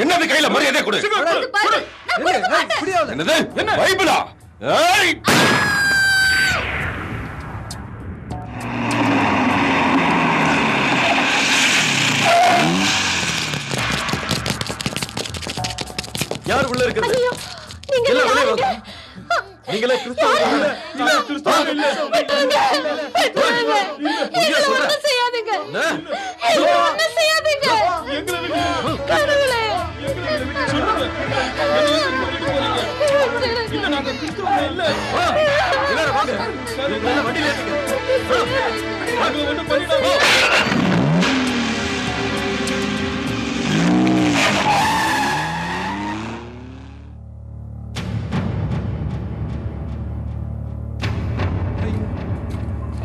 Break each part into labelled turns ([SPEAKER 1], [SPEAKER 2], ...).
[SPEAKER 1] என்னது கையில மரியாதை கொடு. என்னது பைபிளா? யார் உள்ள இருக்கிறது? எல்லாம் வெளியே வாங்க. நீங்களே கிறிஸ்தவர்கள் இல்ல? இல்ல கிறிஸ்தவர்கள் இல்ல.
[SPEAKER 2] நீங்க ஒண்ணு செய்யாதீங்க. நீங்க ஒண்ணு செய்யாதீங்க. கடவுளே.
[SPEAKER 3] சொல்லுங்க. இல்ல நாங்க கிறிஸ்தவர்கள் இல்ல.
[SPEAKER 1] எல்லாரும் வாங்க. எல்லாம் வண்டியில ஏத்துங்க.
[SPEAKER 3] நாங்க ஒண்ணு பண்ணிடாம.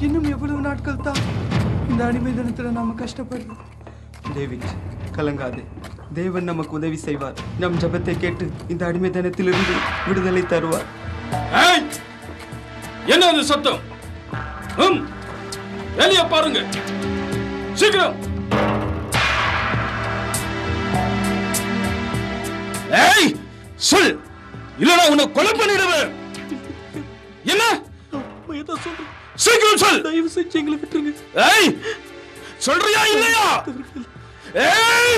[SPEAKER 4] இன்னும் எவ்வளவு நாட்கள் தான் இந்த அடிமை தினத்துல நாம கஷ்டப்படுறோம். டேவிட், கலங்காதே. தேவன் நமக்கு உதவி செய்வார். நம் ஜெபத்தை கேட்டு இந்த அடிமை தினத்திலிருந்து விடுதலை தருவார்.
[SPEAKER 3] என்ன அந்த சத்தம்? வெளிய பாருங்க சீக்கிரம்.
[SPEAKER 1] ஏய் சொல், இல்லனா உன்னை கொலை பண்ணிடுவேன். என்ன
[SPEAKER 4] ஏதோ சொல்றேன்.
[SPEAKER 1] சீக்கிரம் சொல்.
[SPEAKER 4] தயவு செஞ்சு எங்களை விட்டுருங்க.
[SPEAKER 1] ஏய் சொல்றியா இல்லையா? ஏய்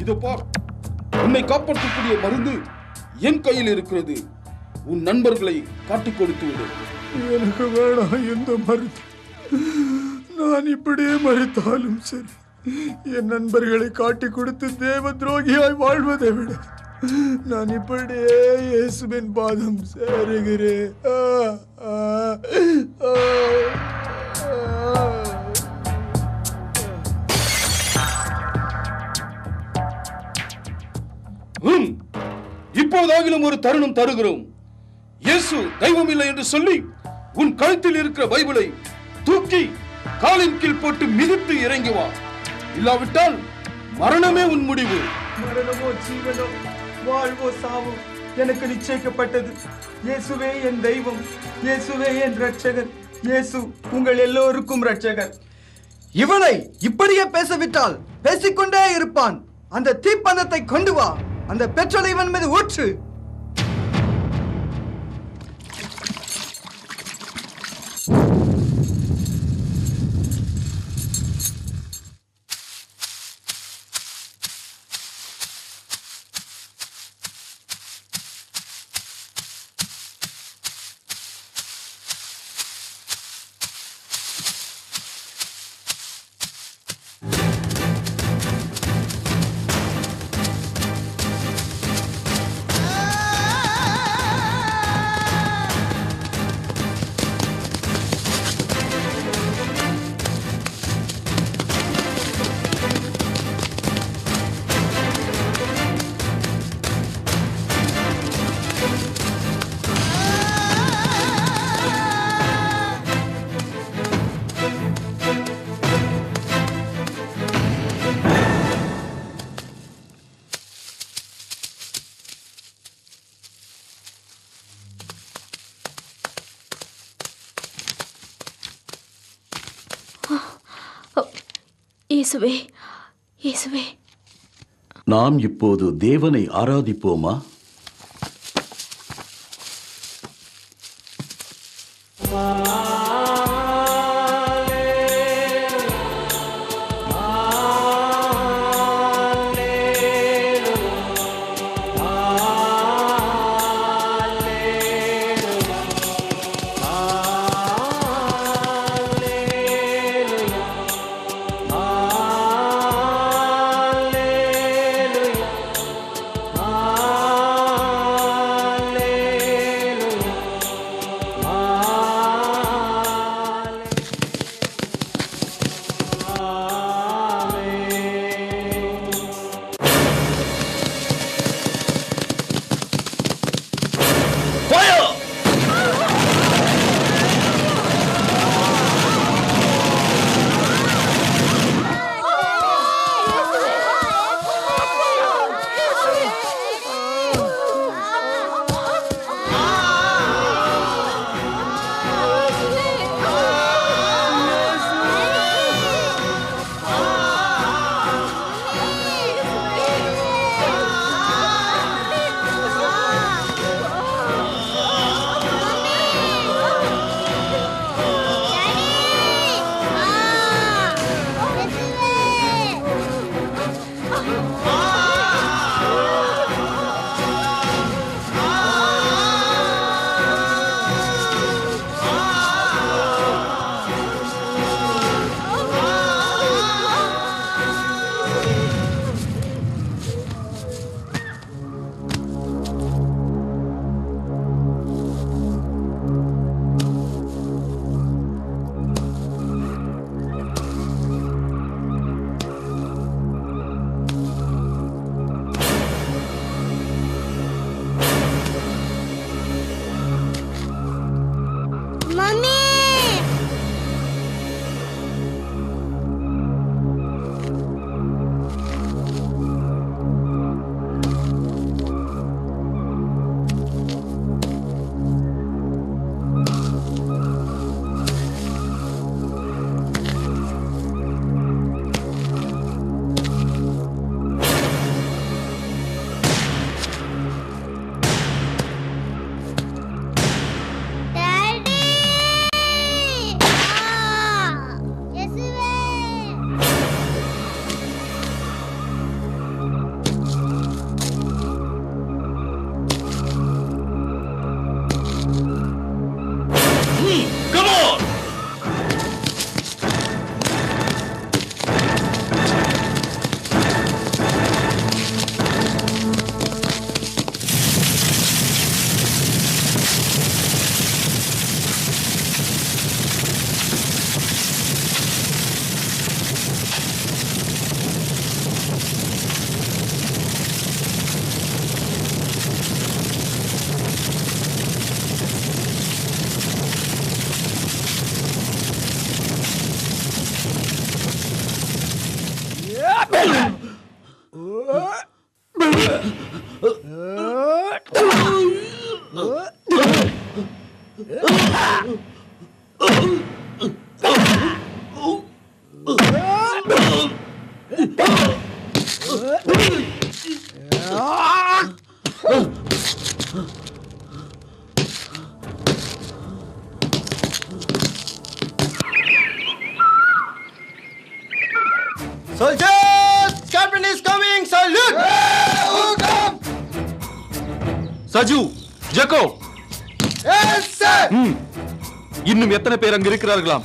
[SPEAKER 3] இதோ பார், உன்னை காப்பாற்றக்கூடிய மருந்து என் கையில் இருக்கிறது. உன் நண்பர்களை காட்டிக் கொடுத்து விடு.
[SPEAKER 4] எனக்கு வேணாம் எந்த மருந்து. நான் இப்படியே மறித்தாலும் சரி, என் நண்பர்களை காட்டி கொடுத்து தேவ துரோகியாய் வாழ்வதை விட நான் இப்படியே இயேசுவின் பாதம் சேருகிறேன்.
[SPEAKER 3] இப்போதாகிலும் ஒரு தருணம் தருகிறோம். இயேசு தெய்வம் இல்லை என்று சொல்லி உன் கழுத்தில் இருக்கிற பைபிளை தூக்கி காலின் கீழ் போட்டு மிதித்து இறங்கி வா. இல்லாவிட்டால் மரணமே உன் முடிவு.
[SPEAKER 4] மரணமோ ஜீவனோ வாழ்வோ சாவோ எனக்கு நிச்சயிக்கப்பட்டது. இயேசுவே என் தெய்வம், இயேசுவே என் இரட்சகர், இயேசு உங்கள் எல்லோருக்கும் இரட்சகர். இவனை இப்படியே பேசவிட்டால் பேசிக்கொண்டே இருப்பான். அந்த தீப்பந்தத்தை கொண்டு வா, அந்த பெட்ரோலை இவன் மீது ஊற்று.
[SPEAKER 2] இயேசுவே, இயேசுவே.
[SPEAKER 5] நாம் இப்போது தேவனை ஆராதிப்போமா?
[SPEAKER 4] Soldiers, captain is coming. Salute.
[SPEAKER 1] Saju, ஜெகோ,
[SPEAKER 4] Yes, sir.
[SPEAKER 1] இன்னும் எத்தனை பேர் அங்கு இருக்கிறார்களாம்?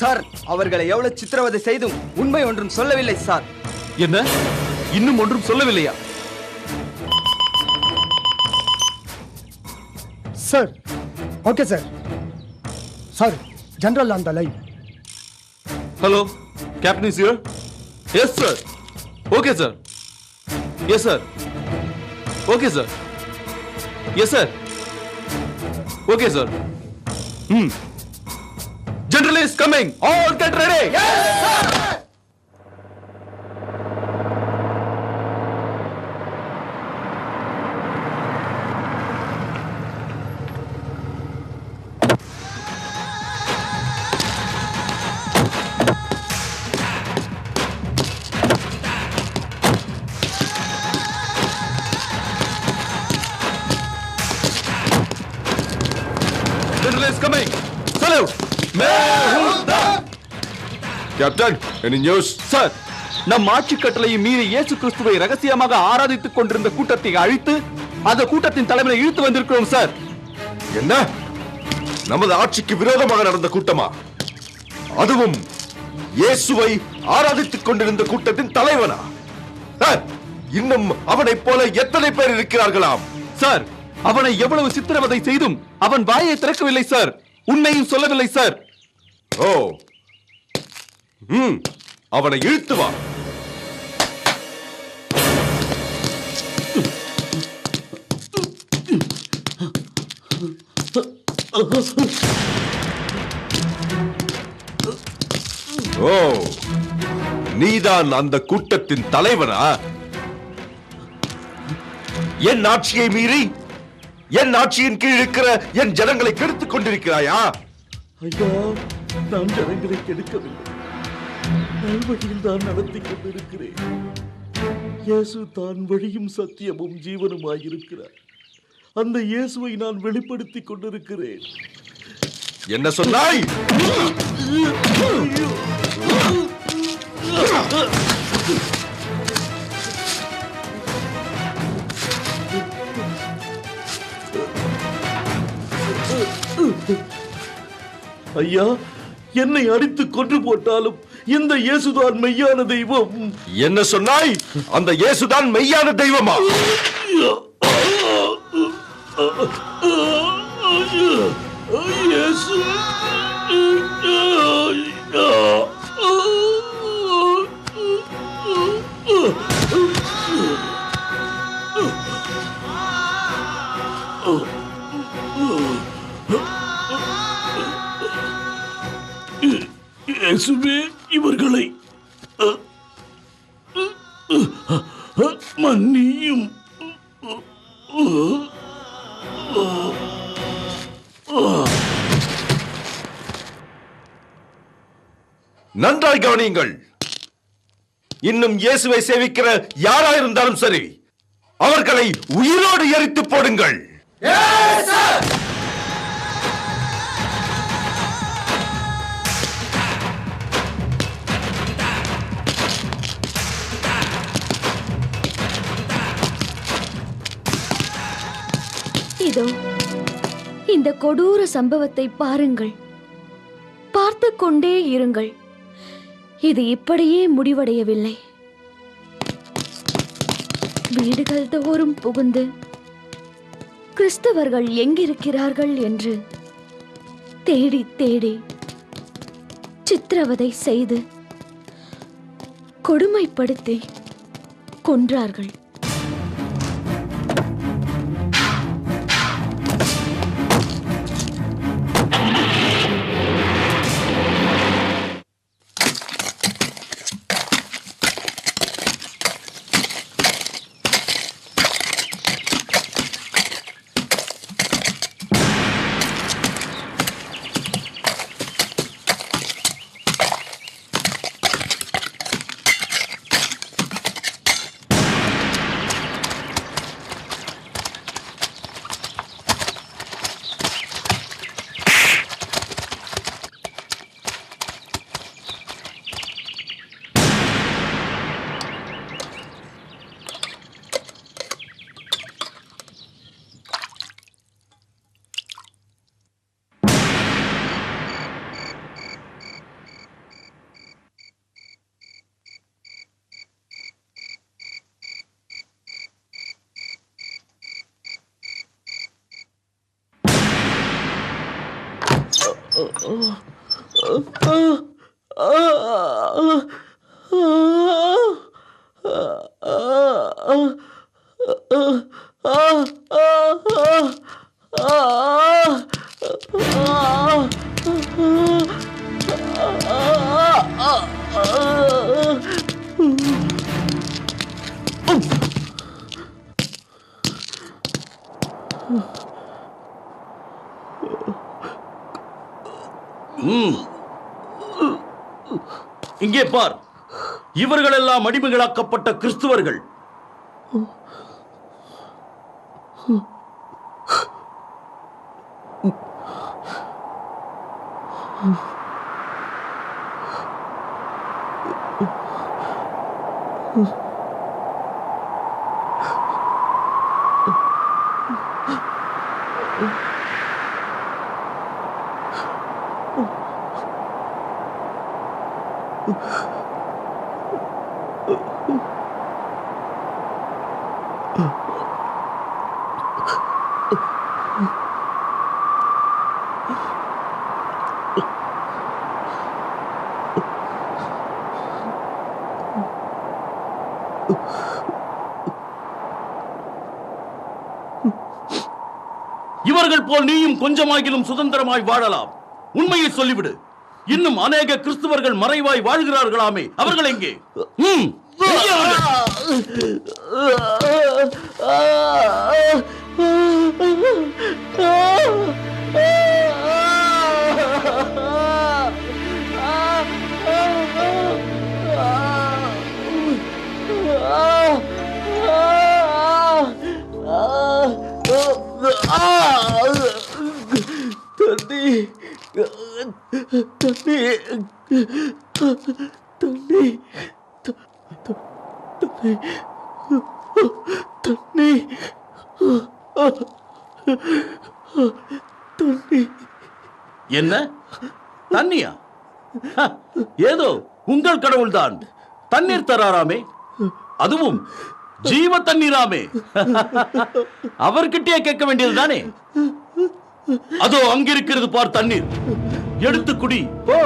[SPEAKER 4] சார், அவர்களை எவ்வளவு சித்திரவதை செய்தும் உண்மை ஒன்றும் சொல்லவில்லை சார்.
[SPEAKER 1] என்ன? இன்னும் ஒன்றும் சொல்லவில்லையா?
[SPEAKER 6] Sir. Okay, sir. Sir, General on the line.
[SPEAKER 1] Hello, Captain is here? Yes, sir. Okay, sir. Yes, sir. Okay, sir. Yes, sir. Okay, sir. General is coming. All get ready. Yes, sir. General is coming. Salute.
[SPEAKER 3] Captain, any news?
[SPEAKER 1] Sir, நம் ஆட்சி கட்டளையை மீறி இயேசு கிறிஸ்துவை ரகசியமாக ஆராதித்துக் கொண்டிருந்த கூட்டத்தை அழித்து அந்த கூட்டத்தின் தலைவரை இழுத்து வந்திருக்கிறோம் சார்.
[SPEAKER 3] என்ன? நமது ஆட்சிக்கு விரோதமாக நடந்த கூட்டமா? அதுவும் இயேசுவை ஆராதித்துக் கொண்டிருந்த கூட்டத்தின் தலைவனா? இன்னும் அவனைப் போல எத்தனை பேர் இருக்கிறார்களாம்?
[SPEAKER 1] சார், அவனை எவ்வளவு சித்திரவதை செய்தும் அவன் வாயை திறக்கவில்லை சார். உண்மையும் சொல்லவில்லை சார்.
[SPEAKER 3] ஓ, அவனை இழுத்து வா. ஓ, நீதான் அந்த கூட்டத்தின் தலைவனா? என் ஆட்சியை மீறி என் ஆட்சியின் கீழ் இருக்கிற என் ஜனங்களை கெடுத்துக் கொண்டிருக்கிறாயா?
[SPEAKER 5] ஐயா, நான் ஜனங்களை கெடுக்கவில்லை. நல்வழியில் தான் நடத்தி கொண்டிருக்கிறேன். இயேசு தான் வழியும் சத்தியமும் ஜீவனுமாயிருக்கிறார். அந்த இயேசுவை நான் வெளிப்படுத்திக் கொண்டிருக்கிறேன்.
[SPEAKER 3] என்ன சொன்னாய்?
[SPEAKER 5] ஐயா, என்னை அடித்து கொன்று போட்டாலும் இந்த இயேசுதான் மெய்யான தெய்வம்.
[SPEAKER 3] என்ன சொன்னாய்? அந்த இயேசுதான் மெய்யான தெய்வமா?
[SPEAKER 5] இயேசு இயேசுவே இவர்களை மன்னியும்.
[SPEAKER 3] நன்றாய் கவனியுங்கள். இன்னும் இயேசுவை சேவிக்கிற யாராயிருந்தாலும் சரி, அவர்களை உயிரோடு எரித்து போடுங்கள்.
[SPEAKER 2] இதோ இந்த கொடூர சம்பவத்தை பாருங்கள், பார்த்து கொண்டே இருங்கள். இது இப்படியே முடிவடையவில்லை. வீடுகள் தோறும் புகுந்து கிறிஸ்தவர்கள் எங்கிருக்கிறார்கள் என்று தேடி தேடி சித்திரவதை செய்து கொடுமைப்படுத்தி கொன்றார்கள்.
[SPEAKER 5] இங்கே பார், இவர்கள் எல்லாம் அடிமைகளாக்கப்பட்ட கிறிஸ்துவர்கள். இவர்கள் போல் நீயும் கொஞ்சமாகிலும் சுதந்திரமாய் வாழலாம். உண்மையை சொல்லிவிடு. இன்னும் அநேக கிறிஸ்துவர்கள் மறைவாய் வாழ்கிறார்களாமே, அவர்கள் எங்கே? என்ன தண்ணியா? ஏதோ உங்கள் கடவுள்தான் தண்ணீர் தராராமே, அதுவும் ஜீவ தண்ணீராமே. அவர்கிட்டயே கேட்க வேண்டியதுதானே. அதோ அங்கிருக்கிறது பார் தண்ணீர், எடுத்து குடி போ.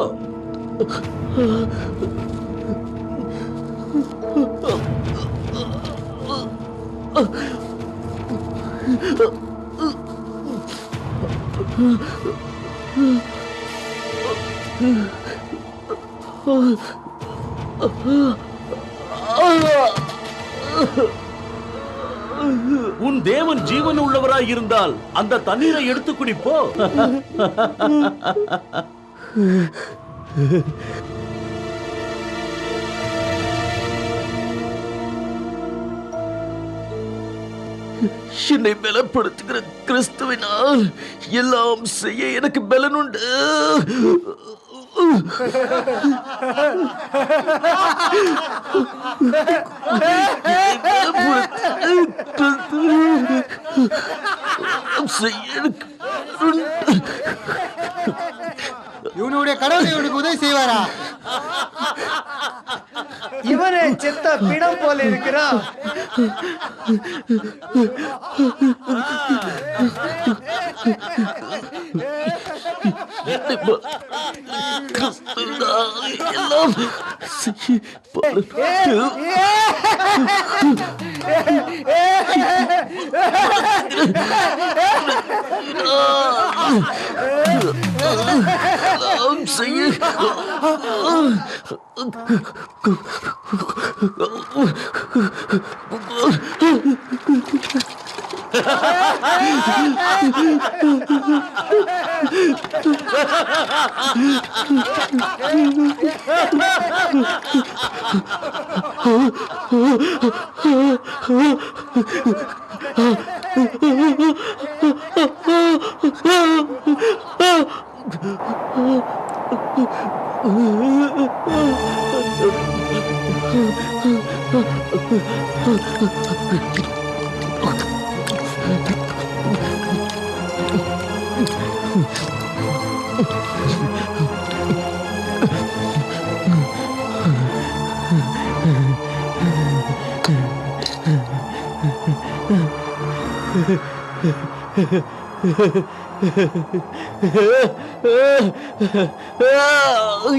[SPEAKER 5] உன் தேவன் ஜீவன் உள்ளவராய் இருந்தால் அந்த தண்ணீரை எடுத்து குடிப்போ. என்னை பலப்படுத்துகிற கிறிஸ்துவினால் எல்லாம் செய்ய எனக்கு பலன் உண்டு.
[SPEAKER 6] இவனுடைய கடவுள் இவனுக்கு உதவி செய்வாரா?
[SPEAKER 4] இவனே செத்த பிணம் போல இருக்கிறான்.
[SPEAKER 5] எல்லாம் செய்ய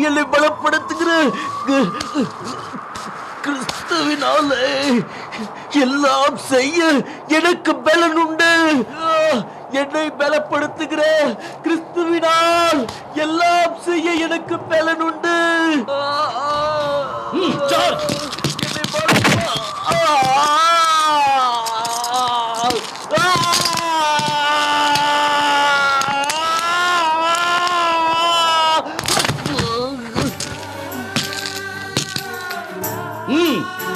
[SPEAKER 5] என்னை பலப்படுத்துகிற கிறிஸ்துவினாலே எல்லாம் செய்ய எனக்கு பலன் உண்டு. என்னை பலப்படுத்துகிற கிறிஸ்துவினால் எல்லாம் செய்ய எனக்கு பலன் உண்டு. என்னை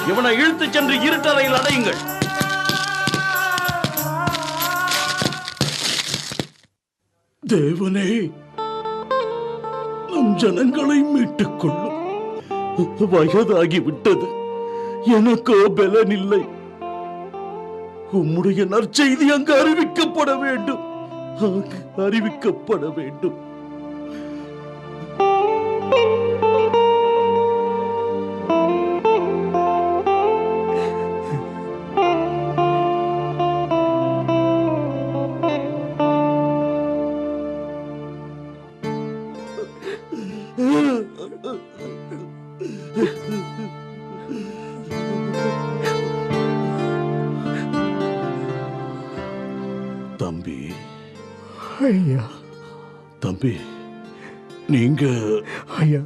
[SPEAKER 5] இவனை இழுத்துச் சென்று இருட்டறையில் அடையுங்கள். தேவனே, நம் ஜனங்களை மீட்டுக் கொள்ளும். வயதாகிவிட்டது, எனக்கோ பலன் இல்லை. உம்முடைய நற்செய்தி அங்கு அறிவிக்கப்பட வேண்டும், அறிவிக்கப்பட வேண்டும். தம்பி,
[SPEAKER 6] ஐயா,
[SPEAKER 5] தம்பி, நீங்க?
[SPEAKER 6] ஐயா,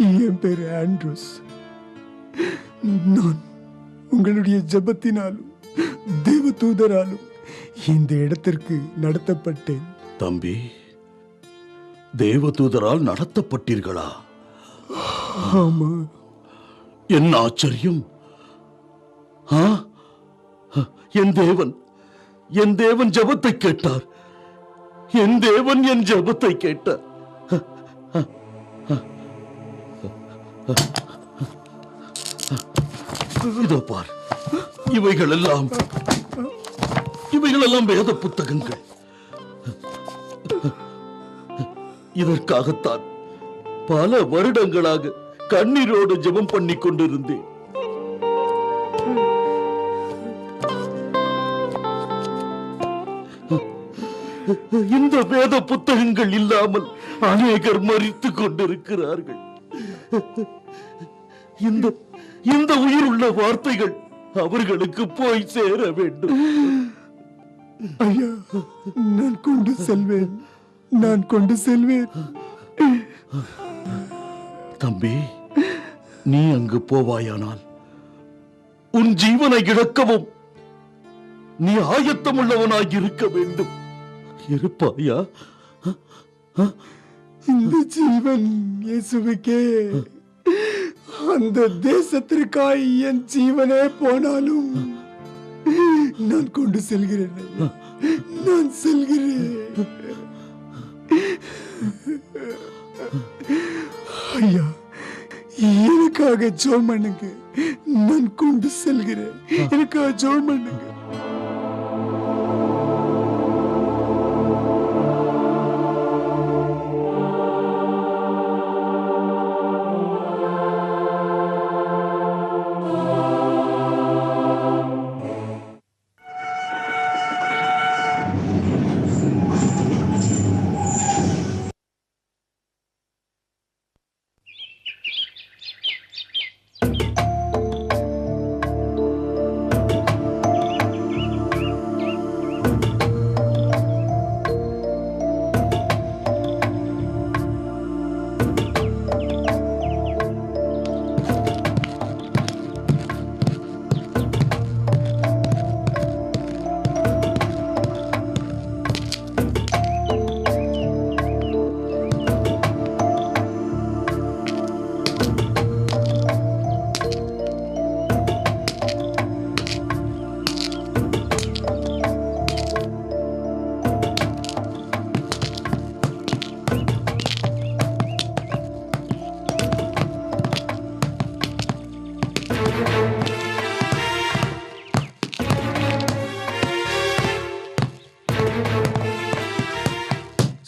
[SPEAKER 6] என் பேரு ஆண்ட்ரூஸ். நான் உங்களுடைய ஜெபத்தினாலும் தேவ தூதராலும் இந்த இடத்திற்கு நடத்தப்பட்டேன்.
[SPEAKER 5] தம்பி, தேவதூதரால் நடத்தப்பட்டீர்களா?
[SPEAKER 6] ஆமா.
[SPEAKER 5] என்ன ஆச்சரியம்! என் தேவன் ஜெபத்தை கேட்டார். என் தேவன் என் ஜெபத்தை கேட்டார். இதோ பார், இவைகள் எல்லாம் வேத புத்தகங்கள். இதற்காகத்தான் பல வருடங்களாக கண்ணீரோடு ஜெபம் பண்ணி கொண்டிருந்தேன். இந்த வேத புத்தகங்கள் இல்லாமல் அநேகர் மரித்துக் கொண்டிருக்கிறார்கள். இந்த உயிருள்ள வார்த்தைகள் அவர்களுக்கு போய் சேர வேண்டும்.
[SPEAKER 6] ஐயா, நான் கொண்டு செல்வேன், நான் கொண்டு செல்வேன்.
[SPEAKER 5] தம்பி, நீ அங்கு போவாயானால் உன் ஜீவனை இழக்கவும் நீ ஆயத்தமுள்ளவனாய் இருக்க வேண்டும். இருப்பாயா?
[SPEAKER 6] இந்த ஜீவன் இயேசுவுக்கே. அந்த தேசத்திற்காய் என் ஜீவனே போனாலும் நான் கொண்டு செல்கிறேன். நான் செல்கிறேன். ஐயா, எனக்காக ஜெபம் பண்ணுங்க. நான் கொண்டு செல்கிறேன். எனக்காக ஜெபம் பண்ணுங்க.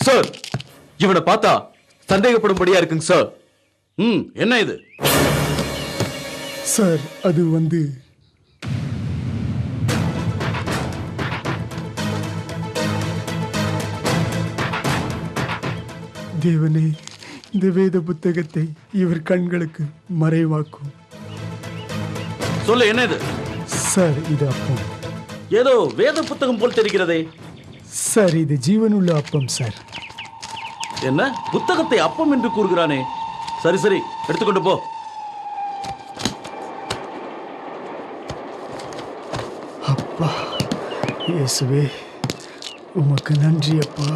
[SPEAKER 1] சார், இவனை பார்த்தா சந்தேகப்படும்படியா இருக்குங்க சார்.
[SPEAKER 5] என்ன இது?
[SPEAKER 6] சார், அது தேவனே, இந்த வேத புத்தகத்தை இவர் கண்களுக்கு மறைவாக்கும்.
[SPEAKER 5] சொல்லு, என்ன இது?
[SPEAKER 6] சார், இது அப்பம்.
[SPEAKER 5] ஏதோ வேத புத்தகம் போல் தெரிகிறதே.
[SPEAKER 6] சார், இது ஜீவனுள்ள அப்பம் சார்.
[SPEAKER 5] என்ன புத்தகத்தை அப்பம் என்று கூறுகிறானே? சரி சரி, எடுத்துக்கொண்டு போ.
[SPEAKER 6] அப்பா இயேசுவே, உமக்கு நன்றி அப்பா.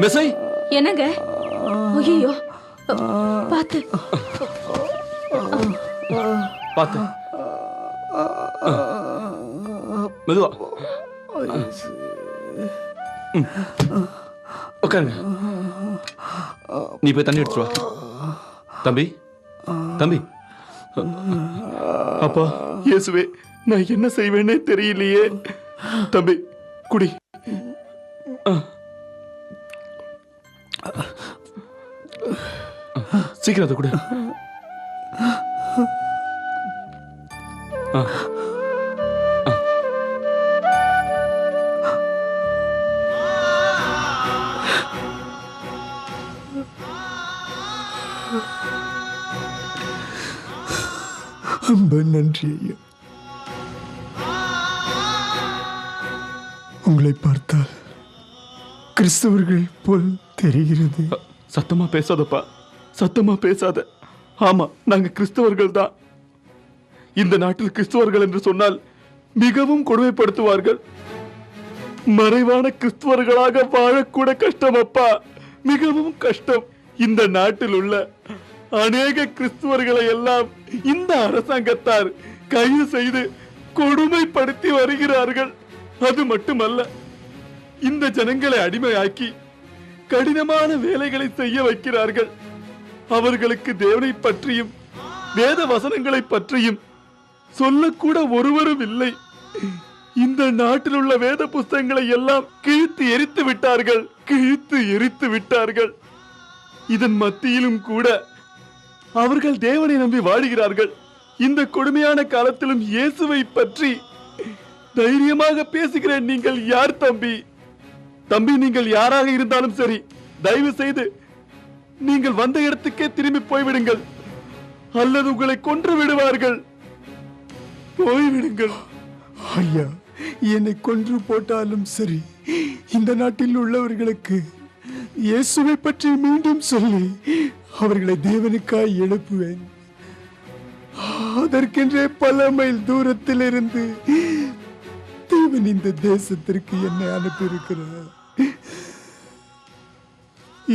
[SPEAKER 1] மெசை,
[SPEAKER 2] என்னங்க? ஐயோ, பாத்து
[SPEAKER 1] பாத்து மெதுவா உட்காருங்க. நீ போய் தண்ணி எடுத்துட்டு வா. தம்பி, தம்பி. அப்பா இயேசுவே, நான் என்ன செய்வேனே தெரியலையே. தம்பி குடி. சீக்கிரம் அதை குடி.
[SPEAKER 6] ரொம்ப நன்றி ஐயா. உங்களை பார்த்தால் கிறிஸ்தவர்கள் போல் தெரிகிறது.
[SPEAKER 1] சத்தமா பேசாதப்பா, சத்தமா பேசாத. ஆமா, நாங்க கிறிஸ்தவர்கள் தான். இந்த நாட்டில் கிறிஸ்தவர்கள் என்று சொன்னால் மிகவும் கொடுமைப்படுத்துவார்கள். மறைவான கிறிஸ்தவர்களாக வாழக்கூட கஷ்டம் அப்பா, மிகவும் கஷ்டம். இந்த நாட்டில் உள்ள அநேக கிறிஸ்தவர்களை எல்லாம் இந்த அரசாங்கத்தார் கைது செய்து கொடுமைப்படுத்தி வருகிறார்கள். அது மட்டுமல்ல, இந்த ஜனங்களை அடிமையாக்கி கடினமான வேலைகளை செய்ய வைக்கிறார்கள். அவர்களுக்கு தேவனை பற்றியும் வேத வசனங்களை பற்றியும் சொல்லக்கூட ஒருவரும் இல்லை. இந்த நாட்டில் உள்ள வேத புஸ்தகங்களை எல்லாம் கிழித்து எரித்து விட்டார்கள், கிழித்து எரித்து விட்டார்கள். இதன் மத்தியிலும் கூட அவர்கள் தேவனை நம்பி வாழுகிறார்கள். இந்த கொடுமையான காலத்திலும் இயேசுவை பற்றி தைரியமாக பேசுகிறேன். நீங்கள் யார் தம்பி? தம்பி, நீங்கள் யாராக இருந்தாலும் சரி, தயவு செய்து நீங்கள் வந்த இடத்துக்கே திரும்பி போய்விடுங்கள், அல்லது உங்களை கொன்று விடுவார்கள். போய்விடுங்கள்.
[SPEAKER 6] ஐயா, என்னை கொன்று போட்டாலும் சரி, இந்த நாட்டில் உள்ளவர்களுக்கு இயேசுவை பற்றி மீண்டும் சொல்லி அவர்களை தேவனுக்காய் எழுப்புவேன். அதற்கென்றே பல மைல் தூரத்தில் இருந்து தேவன் இந்த தேசத்திற்கு என்னை அனுப்பியிருக்கிறார்.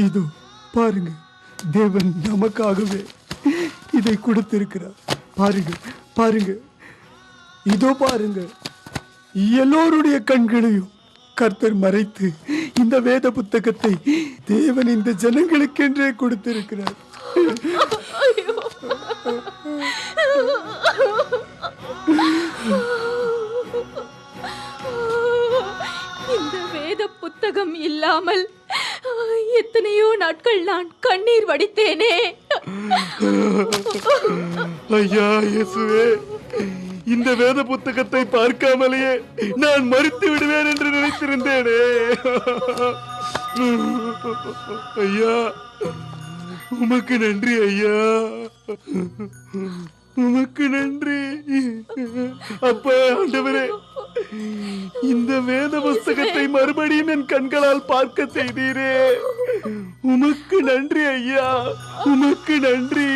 [SPEAKER 6] இதோ பாருங்க, தேவன் நமக்காகவே இதை கொடுத்திருக்கிறார். பாருங்க பாருங்க, இதோ பாருங்க. எல்லோருடைய கண்களையும் கர்த்தர் மறைத்து இந்த வேத புத்தகத்தை தேவன் இந்த ஜனங்களுக்கென்றே கொடுத்திருக்கிறார்.
[SPEAKER 2] இந்த வேத புத்தகம் இல்லாமல் எத்தனையோ நாட்கள் நான் கண்ணீர் வடித்தேனே.
[SPEAKER 6] ஐயா இயேசுவே, இந்த வேத புத்தகத்தை பார்க்காமலேயே நான் மறித்து விடுவேன் என்று நினைத்திருந்தேனே. ஐயா உமக்கு நன்றி ஐயா, உமக்கு நன்றி. அப்பா ஆண்டவரே, இந்த வேத புஸ்தகத்தை மறுபடியும் என் கண்களால் பார்க்க செய்தீரே. உமக்கு நன்றி ஐயா, உமக்கு நன்றி.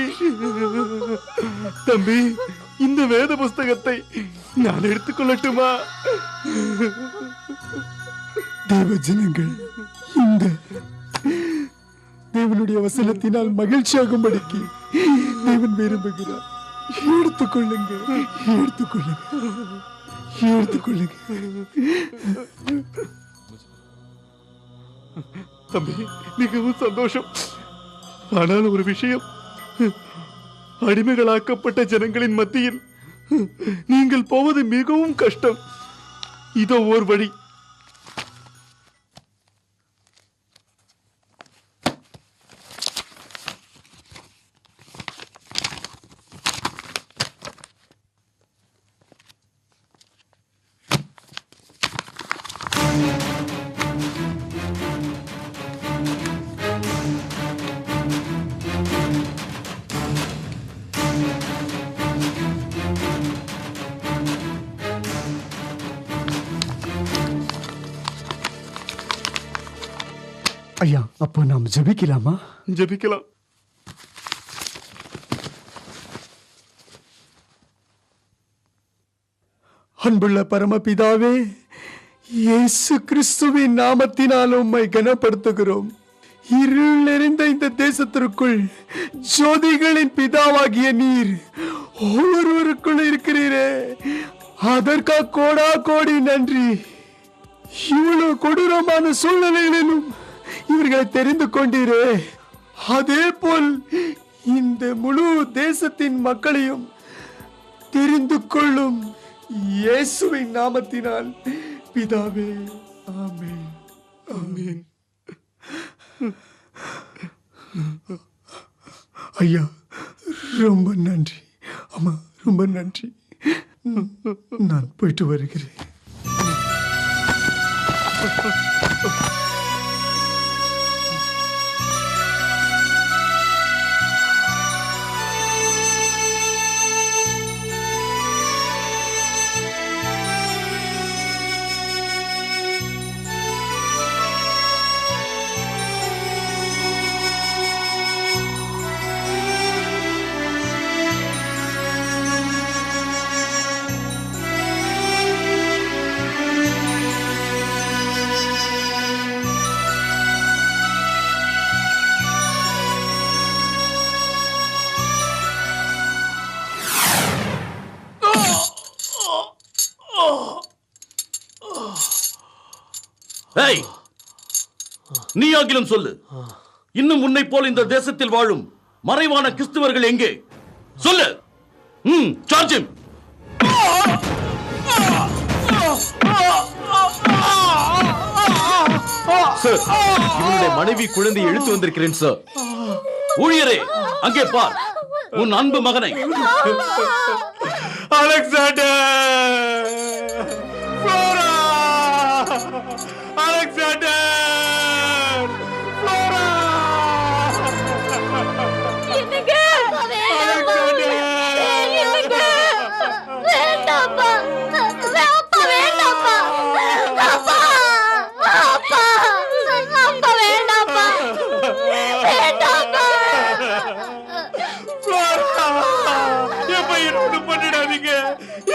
[SPEAKER 6] தம்பி, இந்த வேத புஸ்தகத்தை நான் எடுத்துக்கொள்ளட்டுமா? தேவஜனங்கள் இந்த தேவனுடைய வசனத்தினால் மகிழ்ச்சியாகும்படிக்கு தேவன் விரும்புகிறார். எடுத்துக்கொள்ளுங்க, எடுத்துக்கொள்ளுங்க, எடுத்துக்கொள்ளுங்க. தம்பி, மிகவும் சந்தோஷம். ஆனால் ஒரு விஷயம், அடிமைகளாக்கப்பட்ட ஜனங்களின் மத்தியில் நீங்கள் போவது மிகவும் கஷ்டம். இதோ ஓர் வழி. ஐயா, அப்போ நாம் ஜெபிக்கலாமா? ஜெபிக்கலாம். அன்புள்ள பரமபிதாவே, இயேசு கிறிஸ்துவின் நாமத்தினால் உம்மை கனப்படுத்துகிறோம். இருள் நிறைந்த இந்த தேசத்திற்குள் ஜோதிகளின் பிதாவாகிய நீர் ஒவ்வொருவருக்குள் இருக்கிறீரே, அதற்காக கோடா கோடி நன்றி. இவ்வளவு கொடூரமான சூழ்நிலைகளிலும் இவர்களை தெரிந்து கொண்டீரே, அதே போல் இந்த முழு தேசத்தின் மக்களையும் தெரிந்து கொள்ளும் இயேசுவின் நாமத்தினால் பிதாவே, ஆமென், ஆமென். ஐயா, ரொம்ப நன்றி. அம்மா, ரொம்ப நன்றி. நான் போயிட்டு வருகிறேன்.
[SPEAKER 5] நீ ஆகிலும் சொல்லு, இன்னும் உன்னை போல் இந்த தேசத்தில் வாழும் மறைவான கிறிஸ்தவர்கள் எங்கே? சொல்லு. Charge him.
[SPEAKER 1] சார், இவனுடைய மனைவி குழந்தையை இழுத்து வந்திருக்கிறேன் சார்.
[SPEAKER 5] ஊழியரே, அங்கே பார் உன் அன்பு மகனை.
[SPEAKER 6] Alexander, Flora, Alexander, Flora.
[SPEAKER 2] என்னங்க? வேண்டாப்பா, அப்பா வேண்டாப்பா, அப்பா, அப்பா, அப்பா வேண்டாப்பா, வேண்டாப்பா.
[SPEAKER 6] என் பையனை ஒண்ணும் பண்ணிடாதீங்க,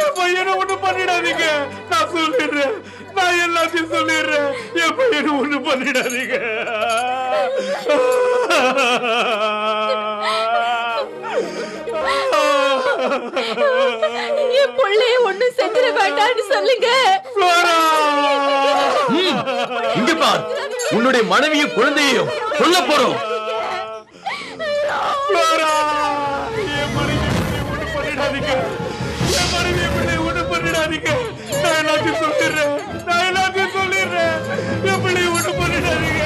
[SPEAKER 6] என் பையனை ஒண்ணும் பண்ணிடாதீங்க. நான் சொல்லிடுறேன், நான் எல்லாத்தையும் சொல்லிடுறேன். என் பையனை ஒண்ணும் பண்ணிடாதீங்க.
[SPEAKER 2] என் பிள்ளைய ஒண்ணு செஞ்சிட வேண்டாம்னு சொல்லுங்க.
[SPEAKER 1] இங்க பார், உன்னுடைய மனைவியும் குழந்தையையும் கொல்ல போறோம்.
[SPEAKER 6] நான் எல்லாத்தையும் சொல்லிடுறேன், நான் எல்லாத்தையும் சொல்லிடுறேன். என் பிள்ளைய ஒண்ணும் பண்ணிடாதீங்க.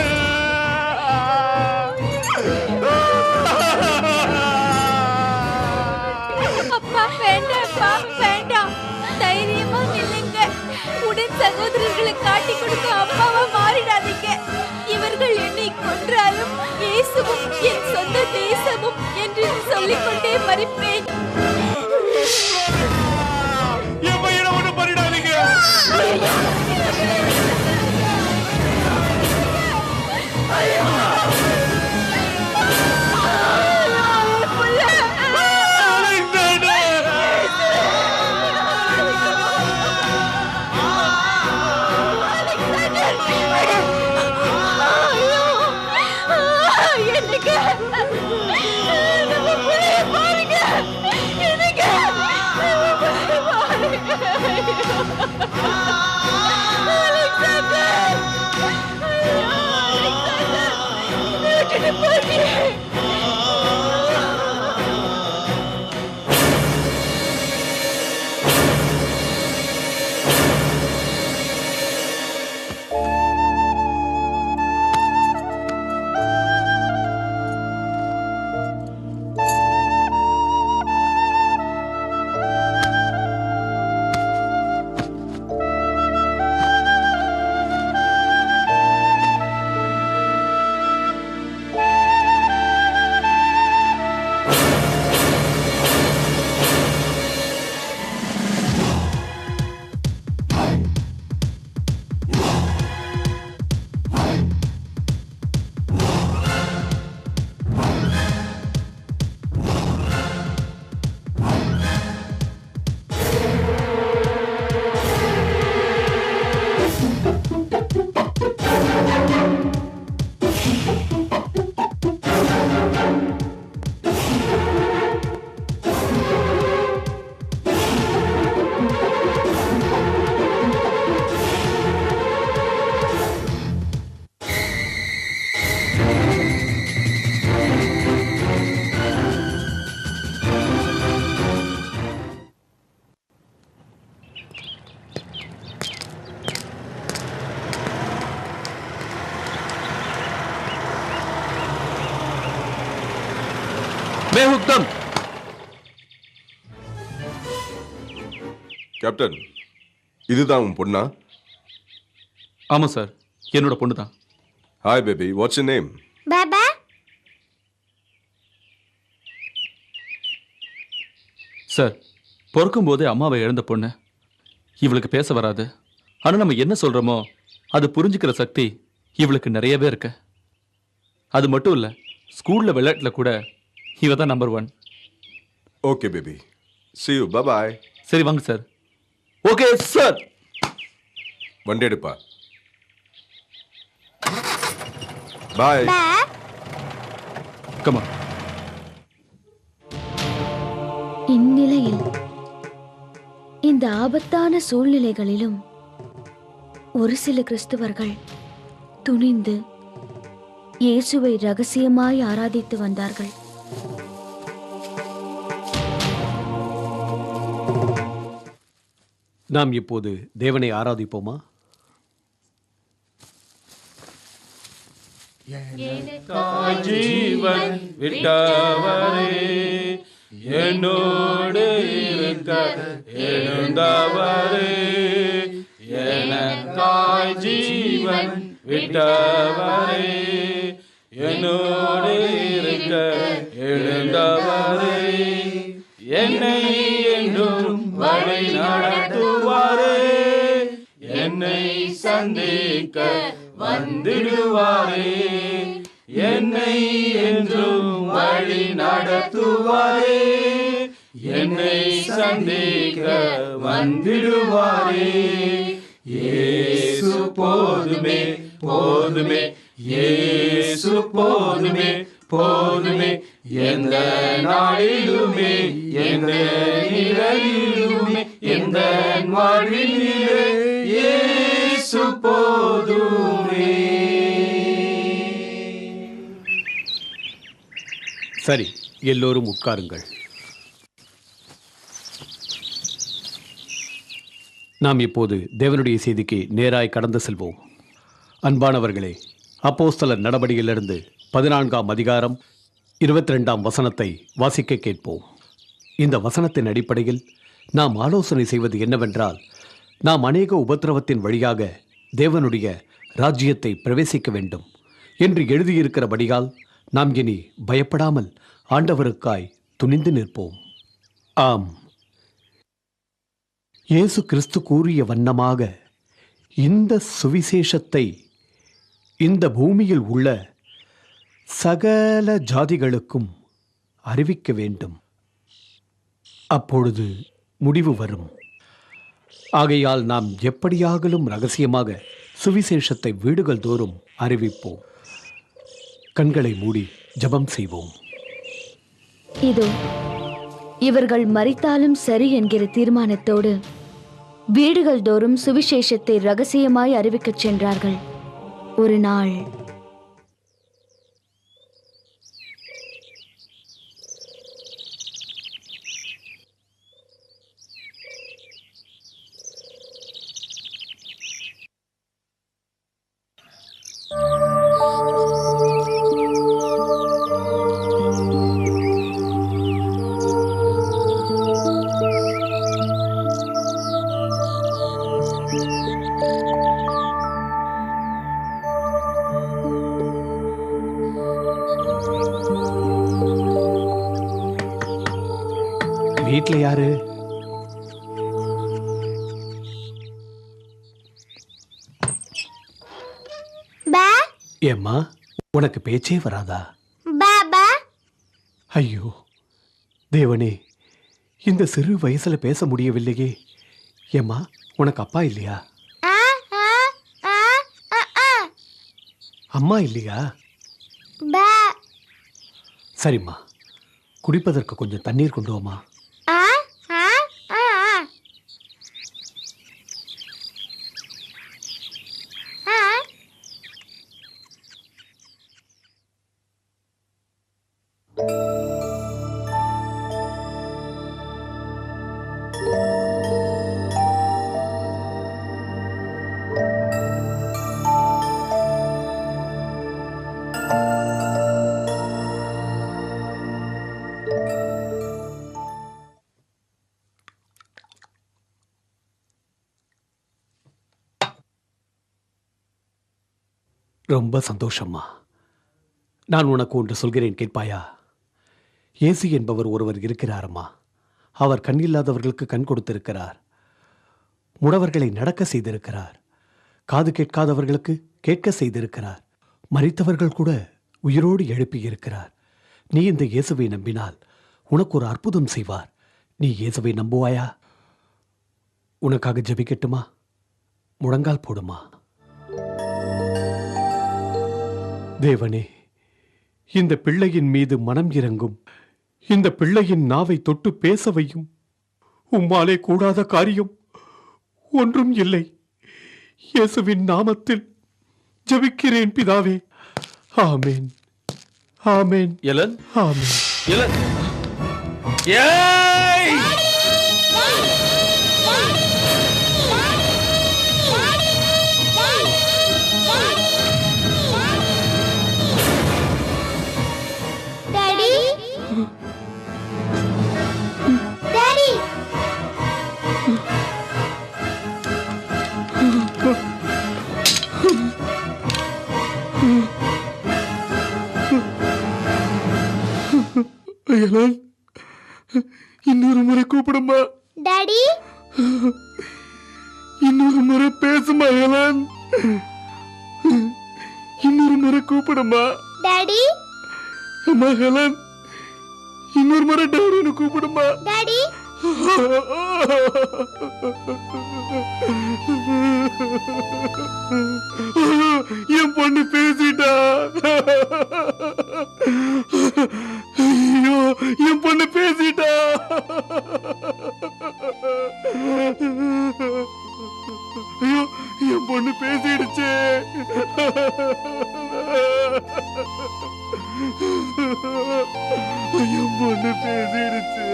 [SPEAKER 2] சகோதரர்களை காட்டி கொடுக்க அம்மாவா மாறிடாதீங்க. இவர்கள் என்னை கொன்றாலும் இயேசுவும் என் சொந்த தேசமும் என்று சொல்லிக்கொண்டே மறிப்பேன்.
[SPEAKER 6] என் பையனை ஒண்ணு பண்ணிடாதீங்க.
[SPEAKER 1] बेहुक्तम
[SPEAKER 7] கேப்டன், இதுதான் உன் பொண்ணா?
[SPEAKER 1] ஆமா சார், என்னோட பொண்ணு தான்.
[SPEAKER 7] Hi baby, what's your name?
[SPEAKER 2] Baba.
[SPEAKER 1] Sir, பிறக்கும் போதே அம்மாவை இழந்த பொண்ணு. இவளுக்கு பேச வராது. ஆனா நம்ம என்ன சொல்றோமோ அது புரிஞ்சுக்கிற சக்தி இவளுக்கு நிறையவே இருக்கு. அது மட்டும் இல்ல, ஸ்கூல்ல விளையாட்டுல கூட இவ தான் number 1.
[SPEAKER 7] Okay baby, see you, bye bye.
[SPEAKER 1] சரி வாங்க சார். Okay sir.
[SPEAKER 7] வண்டி எடுப்பா. பாய்.
[SPEAKER 1] Come on.
[SPEAKER 2] இந்நிலையில் இந்த ஆபத்தான சூழ்நிலைகளிலும் ஒரு சில கிறிஸ்தவர்கள் துணிந்து இயேசுவை ரகசியமாய் ஆராதித்து வந்தார்கள்.
[SPEAKER 8] நாம் இப்போது தேவனை ஆராதிப்போமா?
[SPEAKER 6] ஜீவன் விட்டவரே, என்னோடு இருக்க எழுந்தவரே, எனக்காய் ஜீவன் விட்டவரே, என்னோடு இருக்க எழுந்தவரே, என்னை என்றும் வழி நடத்துவாரே, என்னை சந்திக்க வந்திடுவாரே, என்னை என்றும் வழி நடத்துவாரே, என்னை சந்திக்க வந்திடுவாரே. இயேசு போதுமே போதுமே, இயேசு போதுமே போதுமே, எந்த நாளிலுமே எந்த நிலையிலுமே எந்த வாழ்விலே இயேசு போதுமே.
[SPEAKER 8] சரி, எல்லோரும் உட்காருங்கள். நாம் இப்போது தேவனுடைய செய்திக்கு நேராய் கடந்து செல்வோம். அன்பானவர்களே, அப்போஸ்தலர் நடபடியிலிருந்து 14ஆம் அதிகாரம் 22ஆம் வசனத்தை வாசிக்க கேட்போம். இந்த வசனத்தின் அடிப்படையில் நாம் ஆலோசனை செய்வது என்னவென்றால், நாம் அநேக உபத்திரவத்தின் வழியாக தேவனுடைய ராஜ்யத்தை பிரவேசிக்க வேண்டும் என்று எழுதியிருக்கிறபடியால் நாம் இனி பயப்படாமல் ஆண்டவருக்காய் துணிந்து நிற்போம். ஆம், இயேசு கிறிஸ்து கூறிய வண்ணமாக இந்த சுவிசேஷத்தை இந்த பூமியில் உள்ள சகல ஜாதிகளுக்கும் அறிவிக்க வேண்டும். அப்பொழுது முடிவு வரும். ஆகையால் நாம் எப்படியாகலும் ரகசியமாக சுவிசேஷத்தை வீடுகள் தோறும் அறிவிப்போம். கண்களை மூடி ஜெபம் செய்வோம்.
[SPEAKER 2] இதோ இவர்கள் மரித்தாலும் சரி என்கிற தீர்மானத்தோடு வீடுகள் தோறும் சுவிசேஷத்தை ரகசியமாய் அறிவிக்கச் சென்றார்கள். ஒரு நாள்
[SPEAKER 8] வீட்ல யாரு? ஏம்மா, உனக்கு பேச்சே வராதா? ஐயோ தேவனே, இந்த சிறு வயசுல பேச முடியவில்லையே. ஏம்மா, உனக்கு அப்பா இல்லையா? அம்மா இல்லையா? சரிம்மா, குடிப்பதற்கு கொஞ்சம் தண்ணீர் கொண்டு வாமா. ரொம்ப சந்தோஷம்மா. நான் உனக்கு ஒன்று சொல்கிறேன், கேட்பாயா? இயேசு என்பவர் ஒருவர் இருக்கிறாரம்மா. அவர் கண் இல்லாதவர்களுக்கு கண் கொடுத்திருக்கிறார், முடவர்களை நடக்க செய்திருக்கிறார், காது கேட்காதவர்களுக்கு கேட்க செய்திருக்கிறார், மரித்தவர்கள் கூட உயிரோடு எழுப்பி இருக்கிறார். நீ இந்த இயேசுவை நம்பினால் உனக்கு ஒரு அற்புதம் செய்வார். நீ இயேசுவை நம்புவாயா? உனக்காக ஜெபிக்கட்டுமா? முழங்கால் போடுமா. தேவனே, இந்த பிள்ளையின் மீது மனம் இறங்கும். இந்த பிள்ளையின் நாவை தொட்டு பேச வையும். உம்மாலே கூடாத காரியம் ஒன்றும் இல்லை. இயேசுவின் நாமத்தில் ஜெபிக்கிறேன் பிதாவே. ஆமென், ஆமென்,
[SPEAKER 1] எலன்,
[SPEAKER 8] ஆமென்.
[SPEAKER 1] எலன், ஏய்!
[SPEAKER 6] இன்னொரு முறை கூப்பிடுமா டாடி. இன்னொரு முறை பேசுமா எலன். இன்னொரு முறை கூப்பிடுமா டாடி. அம்மா ஹெலன், இன்னொரு முறை டாடின்னு கூப்பிடுமா டாடி. என் பொண்ணு பேசிட்டா. ஐயோ, என் பொண்ணு பேசிட்டா. ஐயோ, என் பொண்ணு பேசிடுச்சு. என் பொண்ணு பேசிடுச்சு.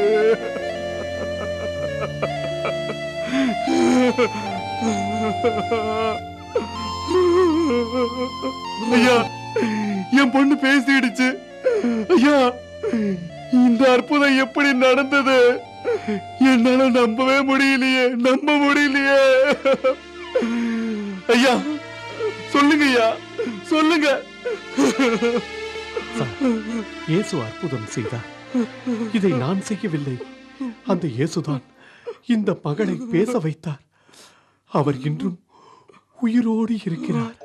[SPEAKER 6] ஐயா, என் பொண்ணு பேசிடுச்சு. ஐயா, இந்த அற்புதம் எப்படி நடந்தது? என்னால நம்பவே முடியலையே, நம்ப முடியலையே. ஐயா சொல்லுங்க, ஐயா சொல்லுங்க.
[SPEAKER 8] இயேசு அற்புதம் செய்தார். இதை நான் செய்யவில்லை. அந்த இயேசுதான் இந்த மகளை பேச வைத்தார். அவர் இன்றும் உயிரோடு இருக்கிறார்.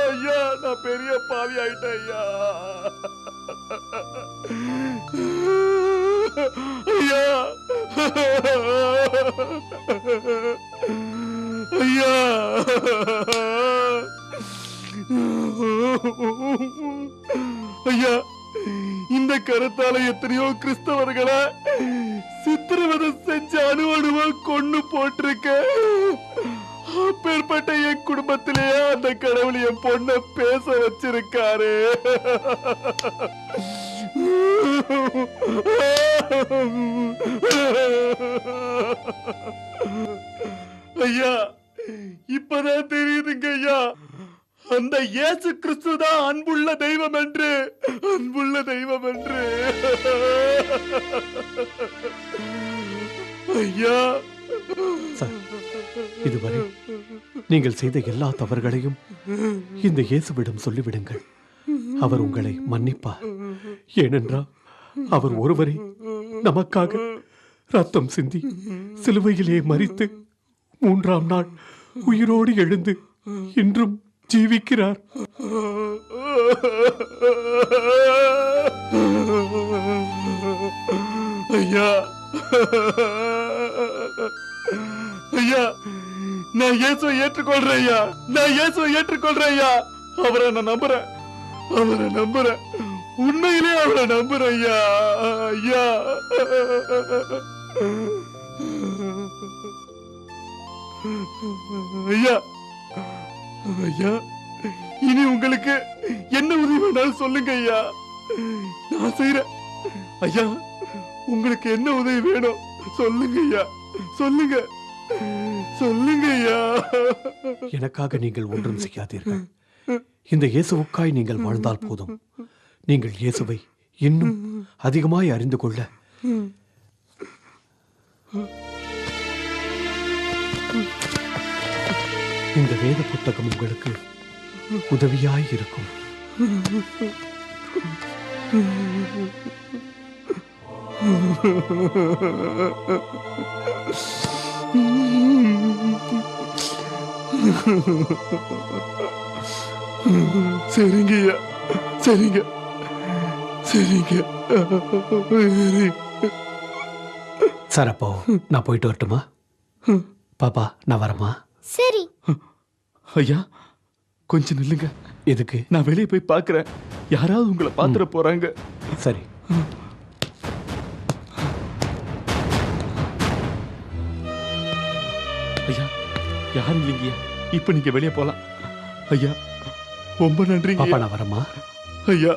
[SPEAKER 6] ஐயா நான் பெரிய பாவி ஆயிட்டேன் ஐயா. ஐயா ஐயா ஐயா இந்த கருத்தால எத்தனையோ கிறிஸ்தவர்களை சித்திரவதை செஞ்சு அணுவணுவா கொன்னு போட்டிருக்க. அப்பேற்பட்ட என் குடும்பத்திலேயே அந்த கடவுள் என் பொண்ண பேச வச்சிருக்காரு. ஐயா இப்பதான் தெரியுதுங்க ஐயா, அந்த இயேசு கிறிஸ்து தான் அன்புள்ள தெய்வம் என்று, அன்புள்ள தெய்வம் என்று. ஐயா
[SPEAKER 8] இதுவரை நீங்கள் செய்த எல்லா தவறுகளையும் இந்த இயேசுவிடம் சொல்லிவிடுங்கள். அவர் உங்களை மன்னிப்பார். ஏனென்றால் அவர் ஒருவரே நமக்காக ரத்தம் சிந்தி சிலுவையிலே மரித்து 3ஆம் நாள் உயிரோடு எழுந்து இன்றும் ஜீவிக்கிறார்.
[SPEAKER 6] ஐயா ஐயா நான் இயேசுவை ஏற்றுக்கொள்றேன் ஐயா, நான் இயேசுவை ஏற்றுக்கொள்றேன் ஐயா. அவரை நான் நம்புறேன், அவரை நம்புறேன், உண்மையிலே அவரை நம்புறேன் ஐயா. ஐயா ஐயா ஐயா இனி உங்களுக்கு என்ன உதவி வேணாலும் சொல்லுங்க ஐயா, நான் செய்றேன். ஐயா உங்களுக்கு என்ன உதவி வேணும் சொல்லுங்க ஐயா, சொல்லுங்க சொல்லுங்க ஐயா.
[SPEAKER 8] எனக்காக நீங்கள் ஒன்றும் செய்யாதீர்கள். இந்த இயேசுவுக்காய் நீங்கள் வாழ்ந்தால் போதும். நீங்கள் இயேசுவை இன்னும் அதிகமாய் அறிந்து கொள்ள இந்த வேத புத்தகம் உங்களுக்கு உதவியாய் இருக்கும்.
[SPEAKER 6] சரிங்க ஐயா, சரிங்க சரிங்க.
[SPEAKER 8] சார் அப்போ நான் போயிட்டு வரட்டுமா? பாப்பா நான் வரமா?
[SPEAKER 2] சரி.
[SPEAKER 6] ஐயா கொஞ்சம் நில்லுங்க.
[SPEAKER 8] எதுக்கு?
[SPEAKER 6] நான் வெளியே போய் பார்க்கிறேன், யாராவது உங்களை பாத்துற போறாங்க.
[SPEAKER 8] சரி.
[SPEAKER 6] ஐயா யாரும் இல்லைங்கய்யா, இப்ப நீங்க வெளியே போலாம். ஐயா ரொம்ப நன்றிங்க.
[SPEAKER 8] பாப்பா நான் வரமா?
[SPEAKER 6] ஐயா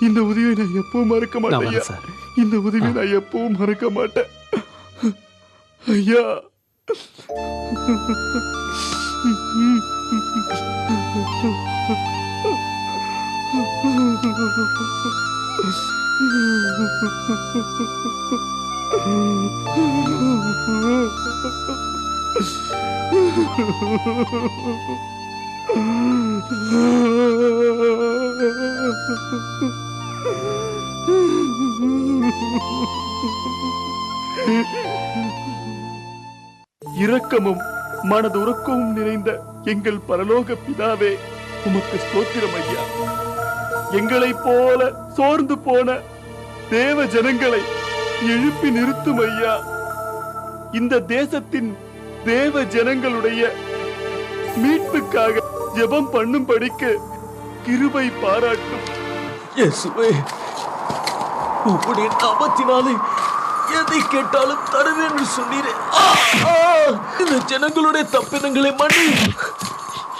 [SPEAKER 6] இந்த உதவியை நான் எப்பவும் மறக்க
[SPEAKER 8] நான்
[SPEAKER 6] மாட்டேன்
[SPEAKER 8] வரேன்
[SPEAKER 6] ஐயா.
[SPEAKER 8] சார்.
[SPEAKER 6] இந்த உதவியை நான் எப்பவும் மறக்க மாட்டேன் ஐயா. இரக்கமும் மனதுருக்கமும் நிறைந்த எங்கள் பரலோக பிதாவே, உமக்கு ஸ்தோத்திரம் ஐயா. எங்களைப் போல சோர்ந்து போன தேவ ஜனங்களை எழுப்பி நிறுத்தும் ஐயா. இந்த தேசத்தின் தேவ ஜனங்களுடைய மீட்புக்காக ஜெபம் பண்ணும்படிக்கு கிருபை பாராட்டும்.
[SPEAKER 9] இயேசுவே, உம்முடைய நாமத்தினாலே எதை கேட்டாலும் தருவேன் என்று சொன்னீரே. இந்த ஜனங்களுடைய தப்பினங்களை மன்னி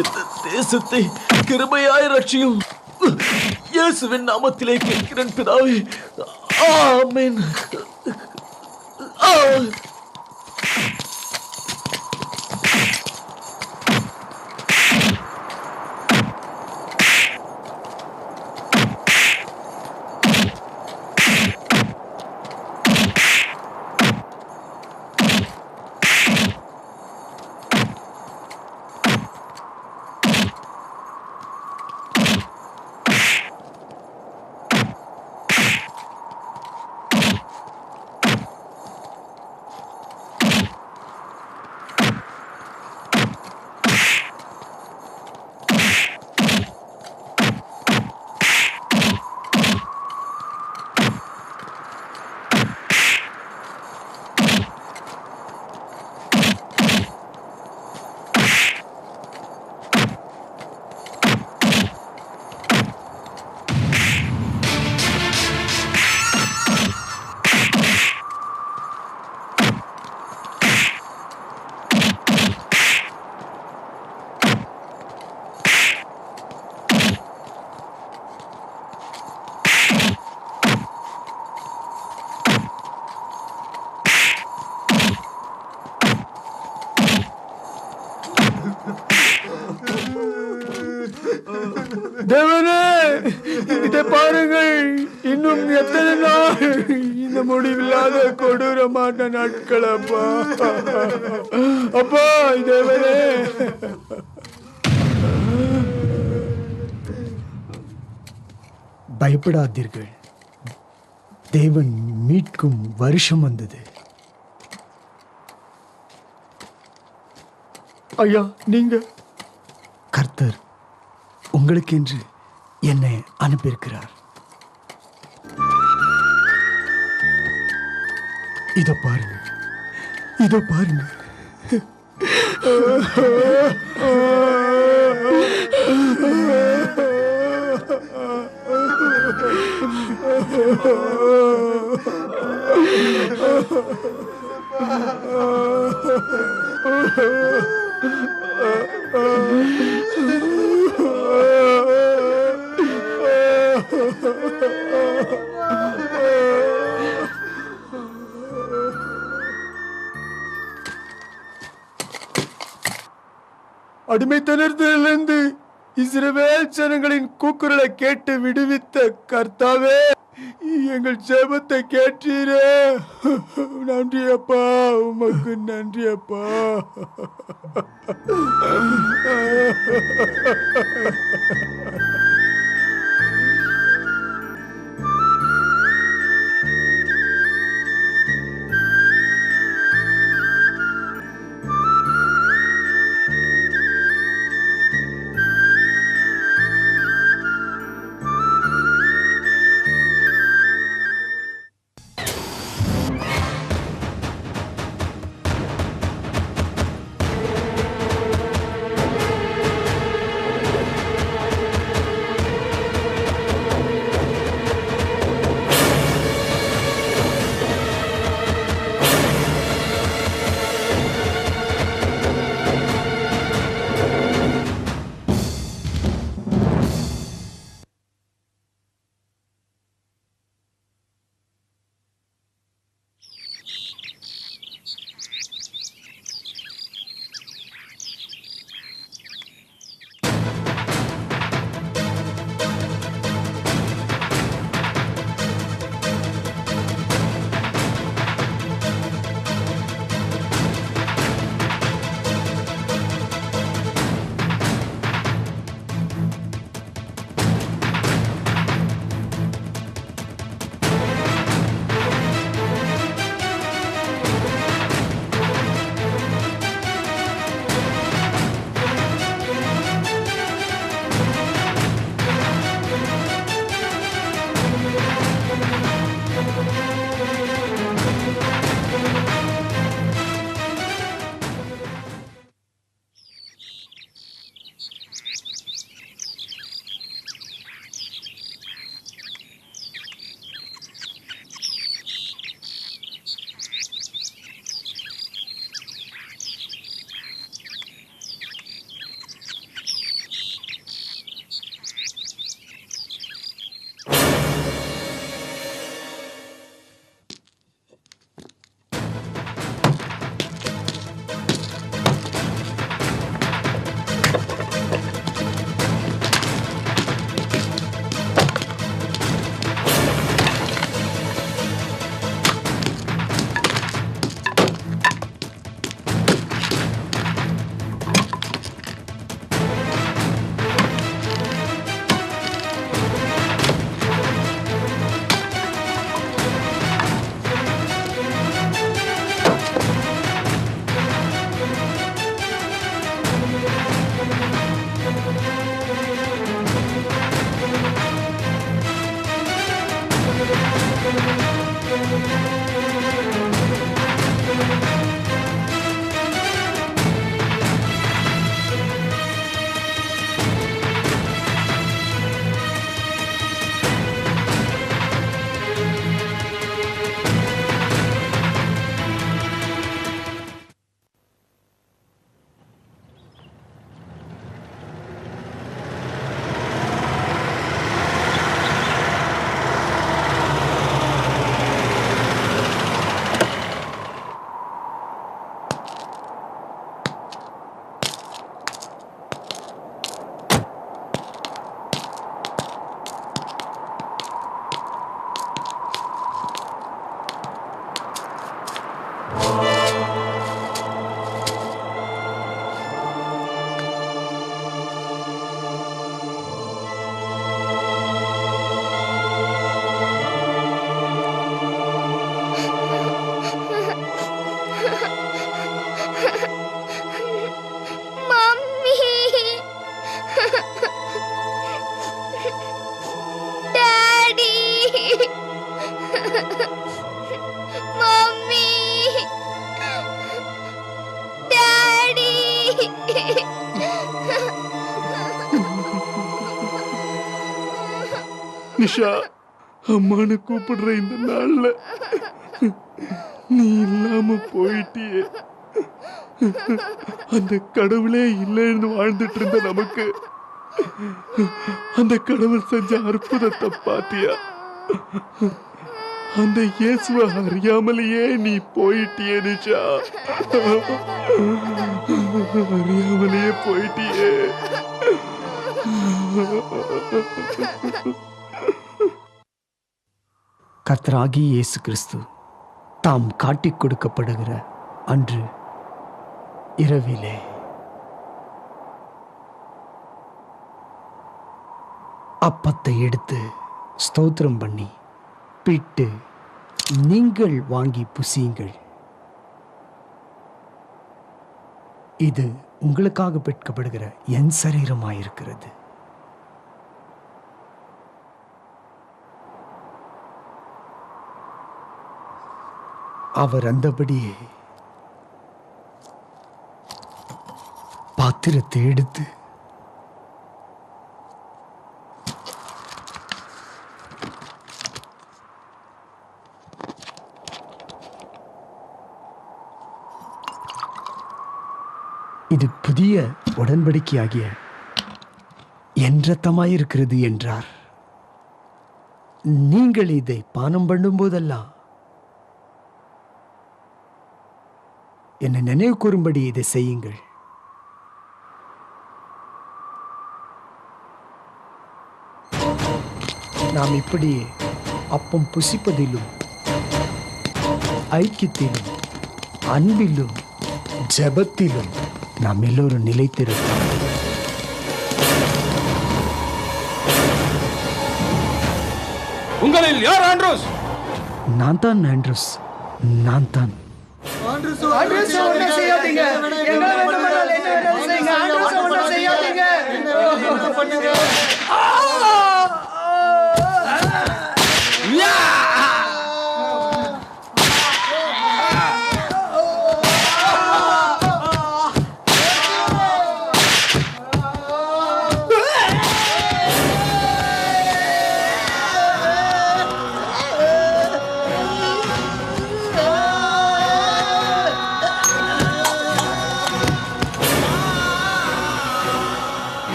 [SPEAKER 9] இந்த தேசத்தை கிருபையாய் ரட்சியும். இயேசுவின் நாமத்திலே கேட்கிறேன் பிதாவே, ஆமென்.
[SPEAKER 6] இன்னும் எத்தனை நாள் இந்த முடிவில்லாத கொடூரமான நாட்கள் அப்பா. அப்பா தேவனே,
[SPEAKER 10] பயப்படாதீர்கள், தேவன் மீட்கும் வருஷம் வந்தது.
[SPEAKER 6] ஐயா நீங்க
[SPEAKER 10] கர்த்தர் உங்களுக்கென்று என்னை அனுப்பியிருக்கிறார். இதோ பாருங்க, இதோ பாருங்க.
[SPEAKER 6] அடிமைத்தனத்திலிருந்து இஸ்ரவேல் ஜனங்களின் கூக்குரலை கேட்டு விடுவித்த கர்த்தாவே, எங்கள் ஜெபத்தை கேட்டீரே. நன்றி அப்பா, உமக்கு நன்றி அப்பா. நிஷா, அம்மானு கூப்பிடுற இந்த நாள்ல நீ இல்லாம போயிட்டியே. அந்த கடவுளே இல்லைன்னு வாழ்ந்துட்டு இருந்த நமக்கு அந்த கடவுள் செஞ்ச அற்புதத்தை பாத்தியா? அந்த இயேசுவை அறியாமலேயே நீ போயிட்டியே நிஷா, அறியாமலேயே போயிட்டியே.
[SPEAKER 10] கர்த்தராகி இயேசு கிறிஸ்து தாம் காட்டிக் கொடுக்கப்படுகிற அன்று இரவிலே அப்பத்தை எடுத்து ஸ்தோத்திரம் பண்ணி பிட்டு, நீங்கள் வாங்கி புசியுங்கள், இது உங்களுக்காக பெற்கப்படுகிற என் சரீரமாயிருக்கிறது. அவர் அந்தபடியே பாத்திரத்தை எடுத்து இது புதிய உடன்படிக்கையாகிய என் இரத்தமாயிருக்கிறது என்றார். நீங்கள் இதை பானம் பண்ணும் போதெல்லாம் என்னை நினைவு கூறும்படி இதை செய்யுங்கள். நாம் இப்படி அப்பம் புசிப்பதிலும் ஐக்கியத்திலும் அன்பிலும் ஜெபத்திலும் நாம் எல்லோரும் நிலைத்திருப்போம்.
[SPEAKER 3] உங்களில் யார் ஆண்ட்ரூஸ்?
[SPEAKER 10] நான் தான் ஆண்ட்ரூஸ், நான் தான்.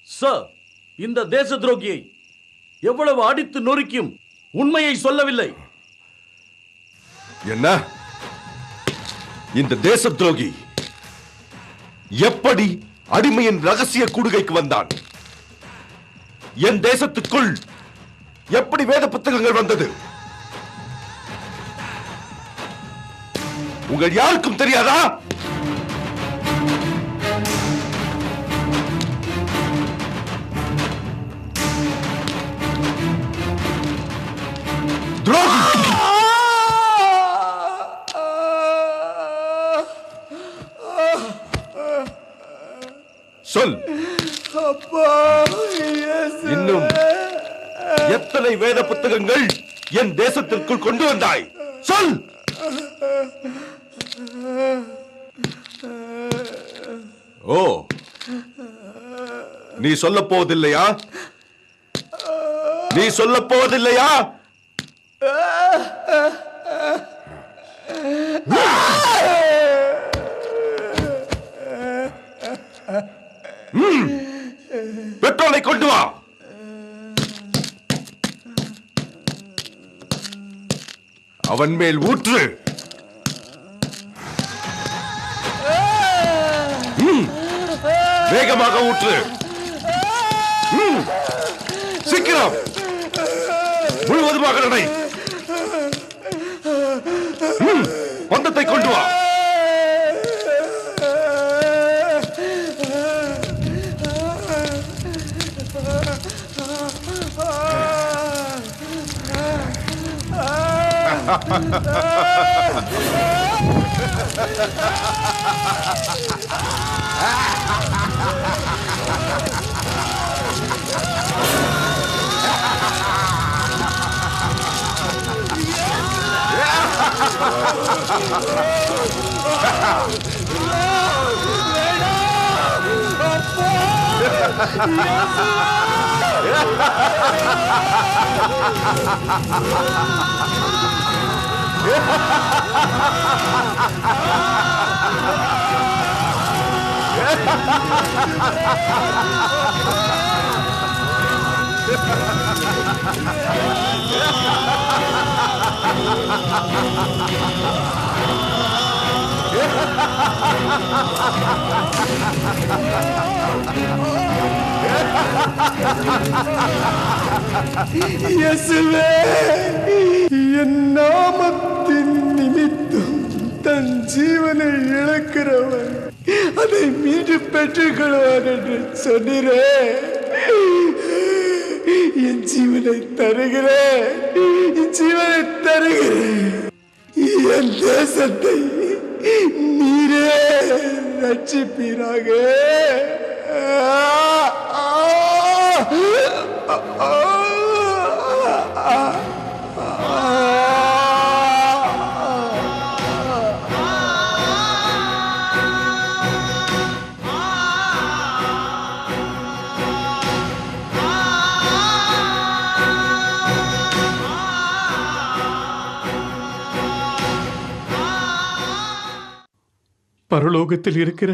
[SPEAKER 5] சார், இந்த தேச துரோகியை எவ்வளவு அடித்து நொறுக்கியும் உண்மையை சொல்லவில்லை.
[SPEAKER 7] என்ன? இந்த தேச துரோகி எப்படி அடிமையின் ரகசிய கூடுகைக்கு வந்தான்? என் தேசத்துக்குள் எப்படி வேத புத்தகங்கள் வந்தது? உங்கள் யாருக்கும் தெரியாதா? துரோகி! சொல். இன்னும் எத்தனை வேத புத்தகங்கள் என் தேசத்திற்குள் கொண்டு வந்தாய்? சொல். ஓ, நீ சொல்ல போவதில்லையா? நீ சொல்ல போவதில்லையா? பெட்ரோலை கொண்டு வா. அவன் மேல் ஊற்று. வேகமாக ஊற்று. சீக்கிரம் முழுவதுமாக நடை. பந்தத்தை கொண்டு வா.
[SPEAKER 4] இயேசுவே, என் நாமத்தின் நிமித்தம் தன் ஜீவனை இழக்கிறவன் அதை மீண்டு பெற்றுக் கொள்வார் என்று சொன்னீரே. என் ஜீவனை தருகிறேன், என் ஜீவனை தருகிறேன். என் தேசத்தை நீரே ரட்சிப்பீராக.
[SPEAKER 8] பரலோகத்தில் இருக்கிற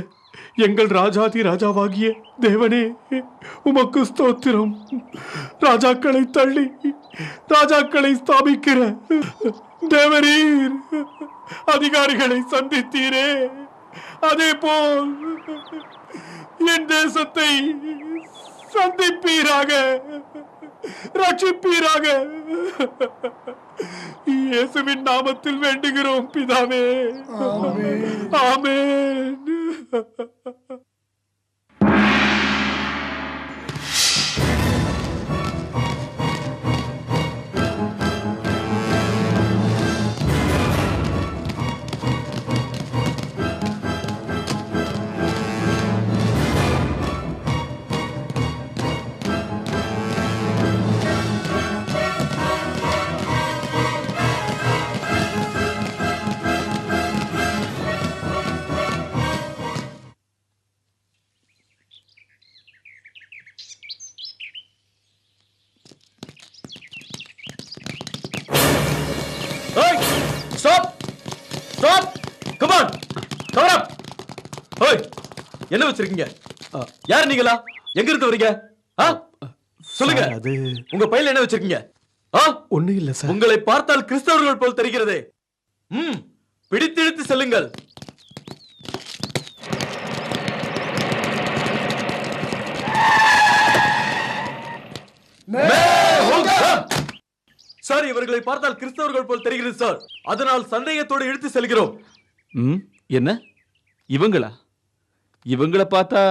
[SPEAKER 8] எங்கள் ராஜாதி ராஜாவாகிய தேவனே, உமக்கு ஸ்தோத்திரம். ராஜாக்களை தள்ளி ராஜாக்களை ஸ்தாபிக்கிற தேவரீர் அதிகாரிகளை சந்தித்தீரே, அதே போல் என் தேசத்தை சந்திப்பீராக, ரட்சிப்பீராக. இயேசுவின் நாமத்தில் வேண்டுகிறோம் பிதாவே. ஆமென்.
[SPEAKER 9] என்ன வச்சிருக்கீங்க? யார் நீங்களா? எங்க இருந்து வரீங்க? சொல்லுங்க.
[SPEAKER 8] சார், அது
[SPEAKER 9] உங்க பையில என்ன வச்சிருக்கீங்க?
[SPEAKER 8] ஒண்ணும் இல்ல சார்.
[SPEAKER 9] உங்களை பார்த்தால் கிறிஸ்தவர்கள் போல் தெரிகிறதே. பிடித்திழுத்து செல்லுங்கள். சார், இவர்களை பார்த்தால் கிறிஸ்தவர்கள் போல் தெரிகிறது சார். அதனால் சந்தேகத்தோடு இழுத்து செல்கிறோம்.
[SPEAKER 1] என்ன இவங்கள பார்த்தா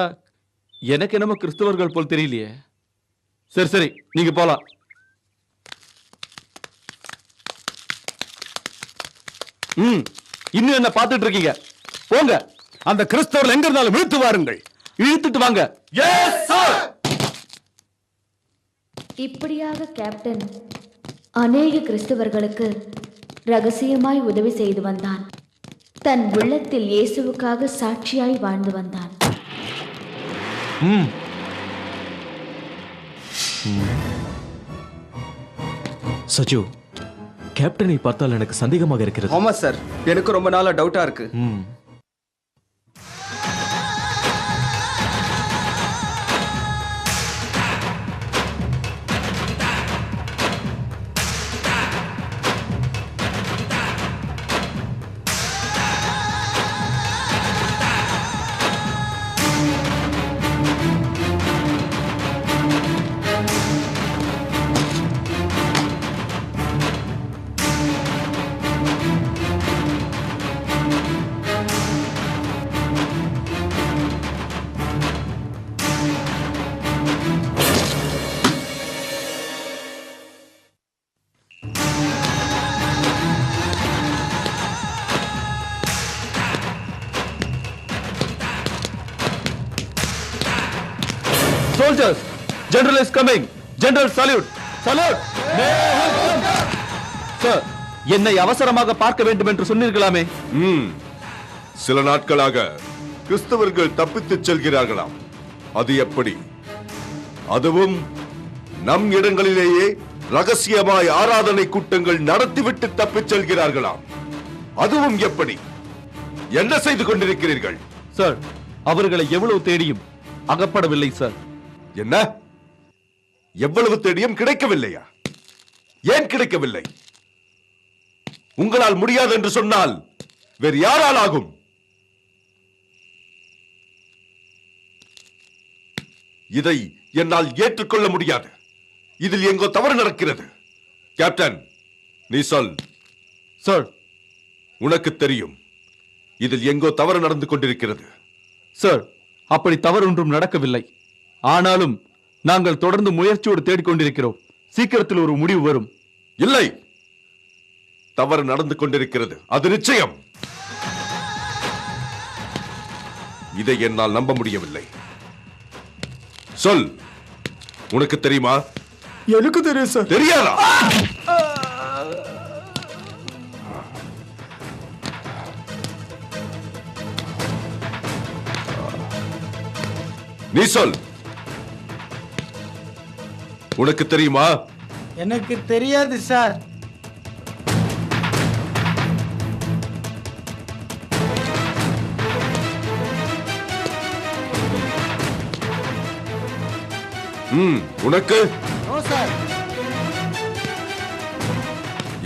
[SPEAKER 1] எனக்கு என்னமோ கிறிஸ்தவர்கள் போல் தெரியலையே. சரி சரி, நீங்க போலாம். இன்னும் என்ன பார்த்துட்டு இருக்கீங்க? போங்க.
[SPEAKER 6] அந்த கிறிஸ்தவர்கள் எங்க இருந்தாலும் இழுத்து வாருங்கள்.
[SPEAKER 1] இழுத்துட்டு வாங்க.
[SPEAKER 9] Yes sir.
[SPEAKER 2] இப்படியாக கேப்டன் அநேக கிறிஸ்தவர்களுக்கு ரகசியமாய் உதவி செய்து வந்தான். தன் உள்ளத்தில் இயேசுவுக்காக சாட்சியாய் வாழ்ந்து வந்தான்.
[SPEAKER 9] சஜு, கேப்டனை பார்த்தால் எனக்கு சந்தேகமாக இருக்கிறது.
[SPEAKER 4] ஆமா சார், எனக்கு ரொம்ப நாளா டவுட்டா இருக்கு.
[SPEAKER 1] Soldiers, General is coming. General salute. Salute. Sir, என்னை அவசரமாக பார்க்க வேண்டும் என்று சொன்னீர்களாமே.
[SPEAKER 7] சில நாட்களாக கிறிஸ்தவர்கள் தப்பித்துச் செல்கிறார்களாம். அது எப்படி? அதுவும் நம் இடங்களிலேயே ரகசியமாய் ஆராதனை கூட்டங்கள் நடத்திவிட்டு தப்பிச் செல்கிறார்களாம். அதுவும் எப்படி? என்ன செய்து கொண்டிருக்கிறீர்கள்?
[SPEAKER 1] சார், அவர்களை எவ்வளவு தேடியும் அகப்படவில்லை சார்.
[SPEAKER 7] என்ன? எவ்வளவு தேடியும் கிடைக்கவில்லையா? ஏன் கிடைக்கவில்லை? உங்களால் முடியாது என்று சொன்னால் வேறு யாரால் ஆகும்? இதை என்னால் ஏற்றுக்கொள்ள முடியாது. இதில் எங்கோ தவறு நடக்கிறது. கேப்டன், நீ சொல்.
[SPEAKER 1] சார்,
[SPEAKER 7] உனக்கு தெரியும் இதில் எங்கோ தவறு நடந்து கொண்டிருக்கிறது.
[SPEAKER 1] சார், அப்படி தவறு ஒன்றும் நடக்கவில்லை. ஆனாலும் நாங்கள் தொடர்ந்து முயற்சியோடு தேடிக்கொண்டிருக்கிறோம். சீக்கிரத்தில் ஒரு முடிவு வரும்.
[SPEAKER 7] இல்லை, தவறு நடந்து கொண்டிருக்கிறது, அது நிச்சயம். இதை என்னால் நம்ப முடியவில்லை. சொல், உனக்கு தெரியுமா?
[SPEAKER 4] எனக்கு தெரியும் சார்.
[SPEAKER 7] தெரியாதா? நீ சொல், உனக்கு தெரியுமா?
[SPEAKER 10] எனக்கு தெரியாது சார்.
[SPEAKER 7] உனக்கு?
[SPEAKER 10] No sir.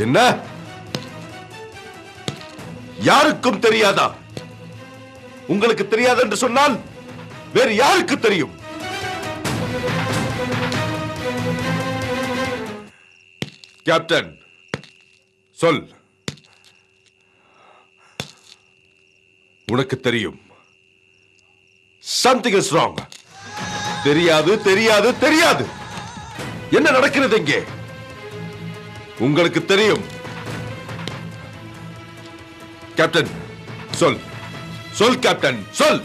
[SPEAKER 7] என்ன? யாருக்கும் தெரியாதா? உங்களுக்கு தெரியாது என்று சொன்னால் வேறு யாருக்கு தெரியும்? கேப்டன், சொல், உனக்கு தெரியும். Something is wrong. தெரியாது, தெரியாது, தெரியாது. என்ன நடக்கிறது இங்கே? உங்களுக்கு தெரியும். கேப்டன், சொல், சொல் கேப்டன், சொல்.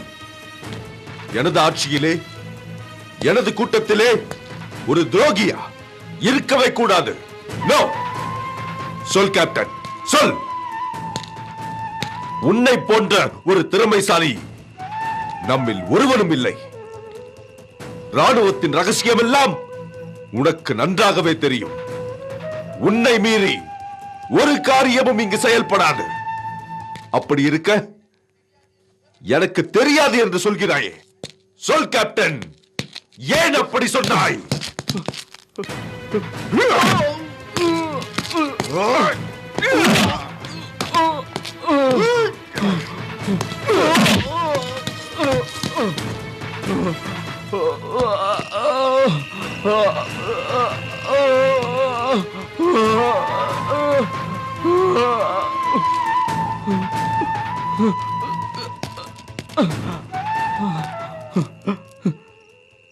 [SPEAKER 7] எனது ஆட்சியிலே, எனது கூட்டத்திலே ஒரு துரோகியா இருக்கவே கூடாது. நோ. சொல் கேப்டன், சொல். உன்னை போன்ற ஒரு திறமைசாலி நம்மில் ஒருவனும் இல்லை. ராணுவத்தின் ரகசியம் எல்லாம் உனக்கு நன்றாகவே தெரியும். உன்னை மீறி ஒரு காரியமும் இங்கு செயல்படாது. அப்படி இருக்க எனக்கு தெரியாது என்று சொல்கிறாயே. சொல் கேப்டன், ஏன் அப்படி சொன்னாய்?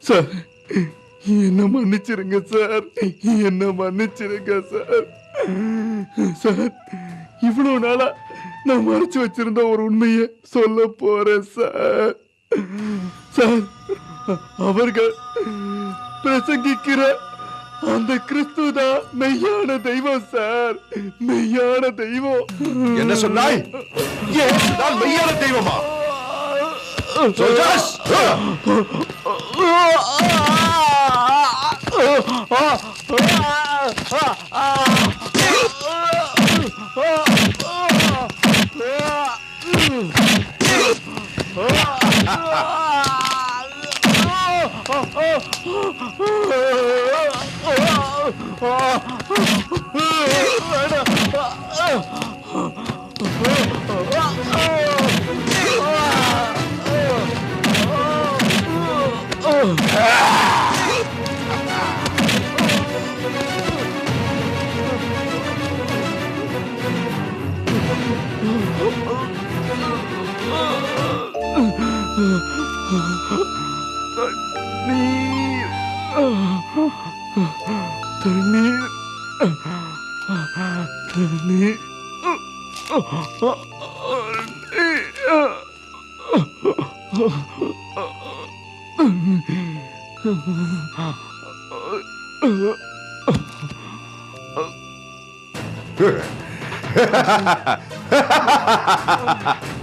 [SPEAKER 6] சார், என்ன மன்னிச்சிருங்க சார், என்ன மன்னிச்சிருங்க சார். சார், இவ்வளவு நாளா நான் மறைச்சு வச்சிருந்த ஒரு உண்மையை சொல்ல போறேன் சார். சார், அவர்கள் பிரசங்கிக்கிற அந்த கிறிஸ்துதான் மெய்யான தெய்வம் சார், மெய்யான தெய்வம்.
[SPEAKER 7] என்ன சொன்னாய்? நான் மெய்யான தெய்வமா? சோல்ஜர்ஸ்,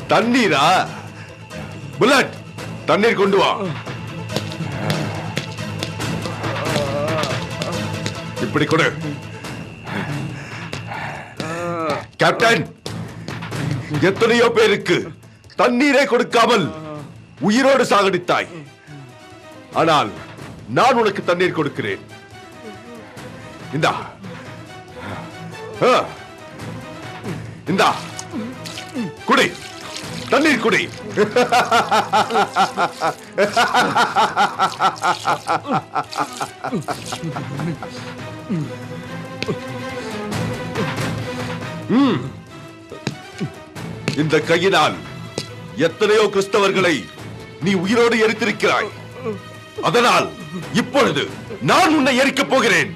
[SPEAKER 7] தண்ணீரா? புல்லட், தண்ணீர் கொண்டு வா. இப்படி கொடு. கேப்டன், எத்தனையோ பேருக்கு தண்ணீரை கொடுக்காமல் உயிரோடு சாகடித்தாய். ஆனால் நான் உனக்கு தண்ணீர் கொடுக்கிறேன். இந்தா, இந்தா, குடி, தண்ணீர் குடி. இந்த கையினால் எத்தனையோ கிறிஸ்தவர்களை நீ உயிரோடு எரித்திருக்கிறாய். அதனால் இப்பொழுது நான் உன்னை எரிக்கப் போகிறேன்.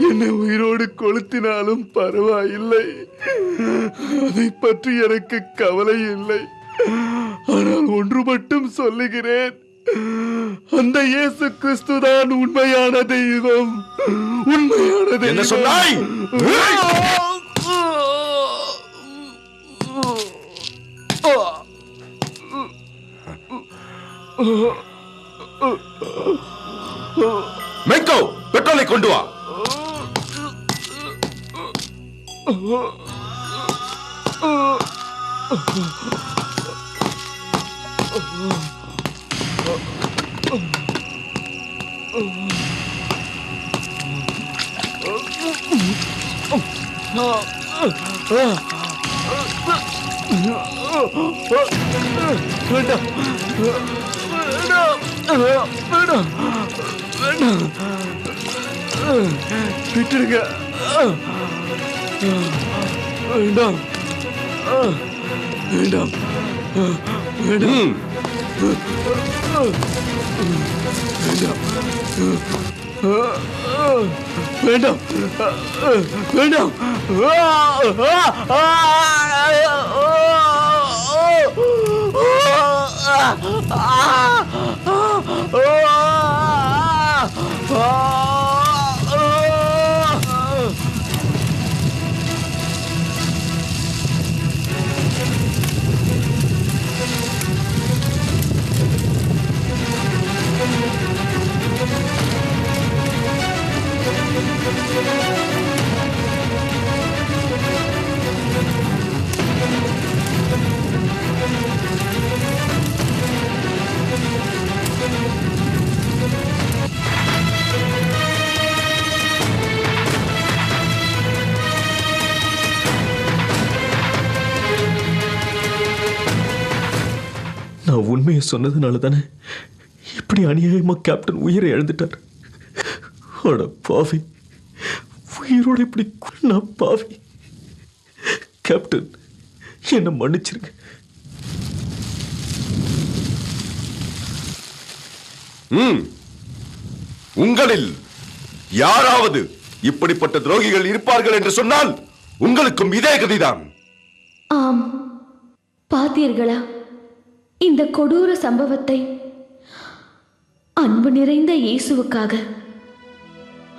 [SPEAKER 6] என்னை உயிரோடு கொளுத்தினாலும் பரவாயில்லை, அதை பற்றி எனக்கு கவலை இல்லை. ஆனால் ஒன்று மட்டும் சொல்லுகிறேன், அந்த இயேசு கிறிஸ்துதான் உண்மையான தெய்வம், உண்மையான தெய்வம்.
[SPEAKER 7] என்ன சொன்னாய்? மெக்கோ, பெட்ரோலை கொண்டு வா.
[SPEAKER 6] விட்டுடுங்க. வேண்டாம், வேண்டாம், வேண்டாம், வேண்டாம், வேண்டாம், நான் உண்மையை சொன்னதுனால தானே இப்படி அநியாயமா கேப்டன் உயிரை இழந்துட்டார். அட பாவி, உயிரோட இப்படி கொன்னா பாவி. கேப்டன், என்ன மன்னிச்சிருங்க.
[SPEAKER 7] உங்களில் யாராவது இப்படிப்பட்ட துரோகிகள் இருப்பார்கள் என்று சொன்னால் உங்களுக்கும் இதே கதிதான்.
[SPEAKER 2] ஆம், பார்த்தீர்களா இந்த கொடூர சம்பவத்தை? அன்பு நிறைந்த இயேசுவுக்காக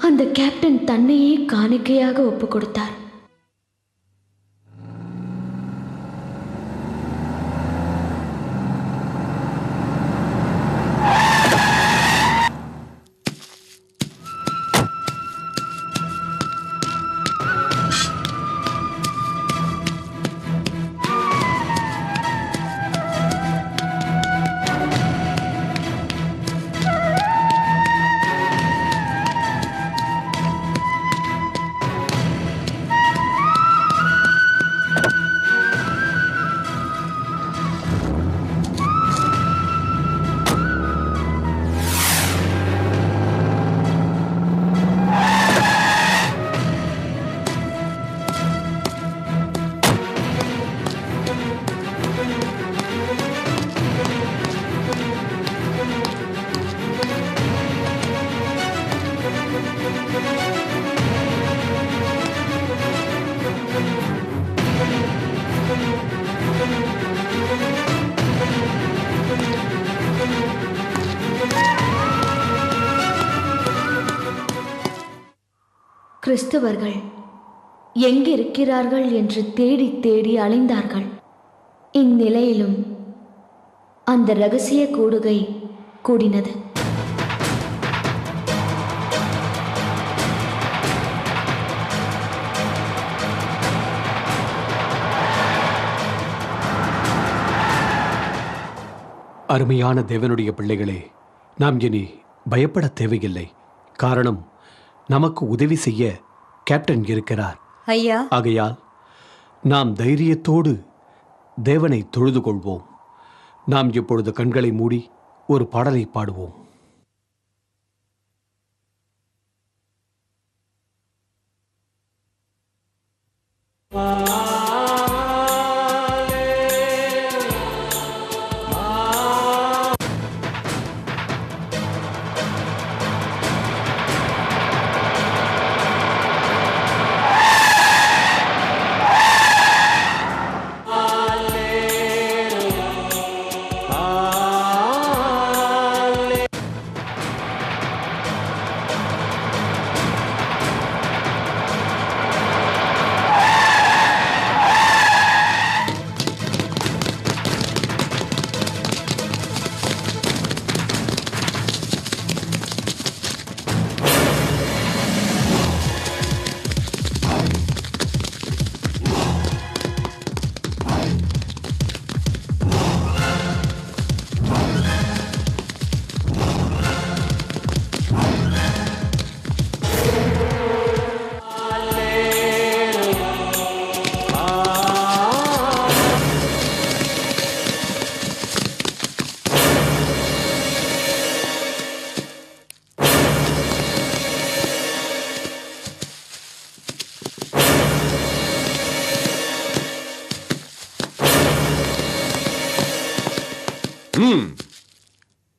[SPEAKER 2] அந்த கேப்டன் தன்னையே காணிக்கையாக ஒப்புக் கொடுத்தார். கிறிஸ்தவர்கள் எங்கிருக்கிறார்கள் என்று தேடி தேடி அலைந்தார்கள். இந்நிலையிலும் அந்த இரகசிய கூடுகை கூடினது.
[SPEAKER 8] அருமையான தேவனுடைய பிள்ளைகளே, நாம் இனி பயப்பட தேவையில்லை. காரணம், நமக்கு உதவி செய்ய கேப்டன் இருக்கிறார்.
[SPEAKER 11] ஐயா,
[SPEAKER 8] ஆகையால் நாம் தைரியத்தோடு தேவனை தொழுது கொள்வோம். நாம் இப்பொழுது கண்களை மூடி ஒரு பாடலை பாடுவோம்.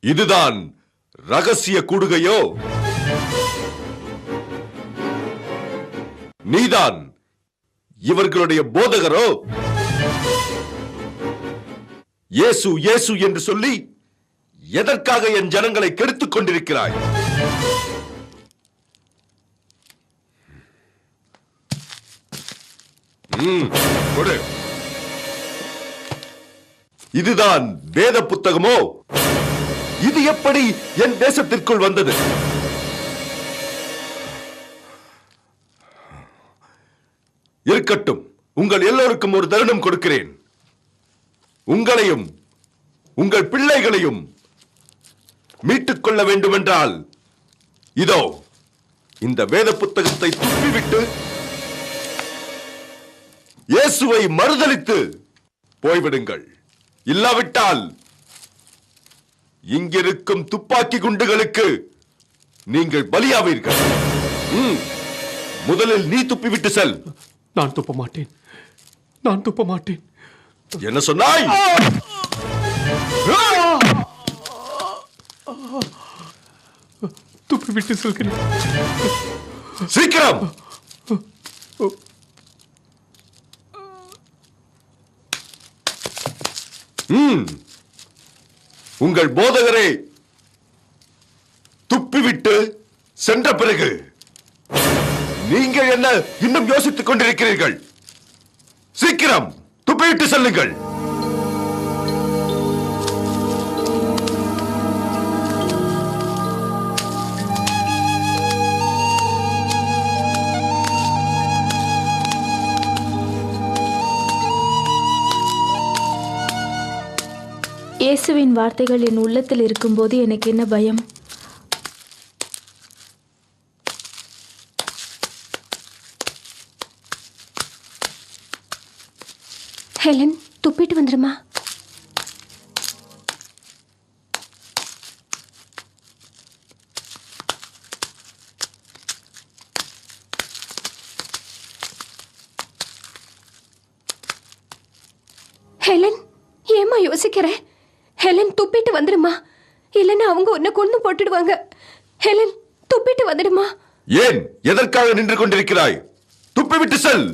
[SPEAKER 7] இதுதான் ரகசிய கூடுகையோ? நீதான் இவர்களுடைய போதகரோ? இயேசு இயேசு என்று சொல்லி எதற்காக என் ஜனங்களை கெடுத்துக் கொண்டிருக்கிறாய்? கொடு. இதுதான் வேத புத்தகமோ? இது எப்படி என் தேசத்திற்குள் வந்தது? இருக்கட்டும், உங்கள் எல்லோருக்கும் ஒரு தருணம் கொடுக்கிறேன். உங்களையும் உங்கள் பிள்ளைகளையும் மீட்டுக் கொள்ள வேண்டுமென்றால் இதோ இந்த வேத புத்தகத்தை துப்பிவிட்டு இயேசுவை மறுதலித்து போய்விடுங்கள். இல்லாவிட்டால் இங்கிருக்கும் துப்பாக்கி குண்டுகளுக்கு நீங்கள் பலியாவீர்கள். முதலில் நீ துப்பிவிட்டு செல்.
[SPEAKER 8] நான் துப்ப மாட்டேன், நான் துப்ப மாட்டேன்.
[SPEAKER 7] என்ன சொன்னாய்?
[SPEAKER 8] துப்பிவிட்டு செல்கிறேன்.
[SPEAKER 7] சீக்கிரம். உங்கள் போதகரை துப்பிவிட்டு சென்ற பிறகு நீங்கள் என்ன இன்னும் யோசித்துக் கொண்டிருக்கிறீர்கள்? சீக்கிரம் துப்பிவிட்டு செல்லுங்கள்.
[SPEAKER 2] இயேசுவின் வார்த்தைகள் என் உள்ளத்தில் இருக்கும்போது எனக்கு என்ன பயம்?
[SPEAKER 11] ஹெலன், துப்பிட்டு வந்துருமா? ஹெலன், ஏமா யோசிக்கிற? ஹெலன், துப்பிட்டு வந்துடுமா, இல்லைன்னா அவங்க உன்னை கொண்டு போட்டுடுவாங்க. ஹெலன், துப்பிட்டு வந்துடுமா.
[SPEAKER 7] ஏன் எதற்காக நின்று கொண்டிருக்கிறாய்? துப்பிவிட்டு செல்.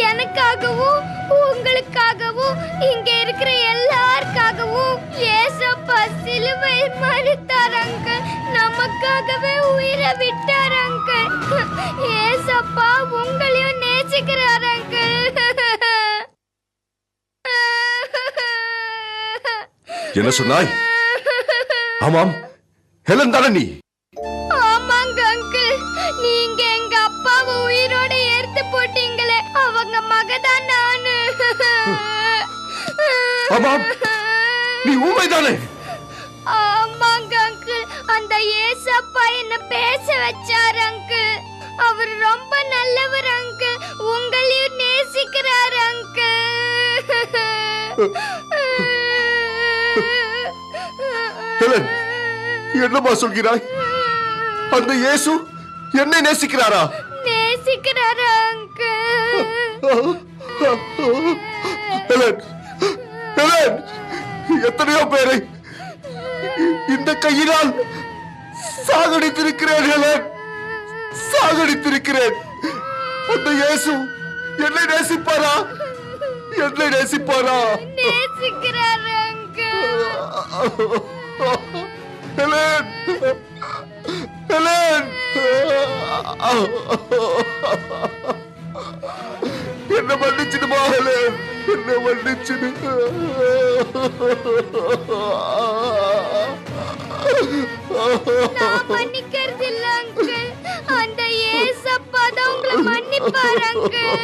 [SPEAKER 11] எனக்காகவும் உங்களுக்காகவும் இங்க இருக்கிற எல்லாருக்காகவும் ஏசப்பா சிலுவை மரித்தாராங்க. நமக்காகவே உயிரை விட்டாராங்க. ஏசப்பா உங்களையும் நேசிக்கிறாராங்க.
[SPEAKER 7] என்ன சொன்னாய்? ஆமாம், ஹெலன் தானே நீ?
[SPEAKER 11] ஆமாங்க அங்கிள், நீங்க எங்க அப்பாவை உயிரோட எடுத்து போட்டீங்களே, அவங்க மகதான் நானு.
[SPEAKER 7] ஆமாம், நீ ஊமைதானே?
[SPEAKER 11] ஆமாங்க அங்கிள், அந்த ஏசப்பா என்ன பேச வச்சாரு அங்கிள். அவர் ரொம்ப நல்லவர் அங்கிள், உங்களையும் நேசிக்கிறார் அங்கிள்.
[SPEAKER 7] ஹெலன், என்னமா சொல்கிறாய்? அந்த இயேசு என்னை நேசிக்கிறாரா?
[SPEAKER 11] நேசிக்கிறாரா அங்கிள்?
[SPEAKER 7] ஹெலன், ஹெலன், எத்தனையோ பேரை இந்த கையினால் சாகடித்திருக்கிறேன். ஹெலன், சாகடித்திருக்கிறேன். அந்த இயேசு என்னை நேசிப்பாரா? என்னை நேசிப்பாரா?
[SPEAKER 11] நேசிக்கிறாரா அங்கிள்?
[SPEAKER 7] ஹெலன், ஹெலன், என்ன மன்னிச்சிடுமா ஹெலன், என்ன மன்னிச்சிடு.
[SPEAKER 11] நான் மன்னிக்கிறது இல்ல அங்கிள், அந்த ஏசப்பா தான் உங்களை மன்னிப்பார் அங்கிள்.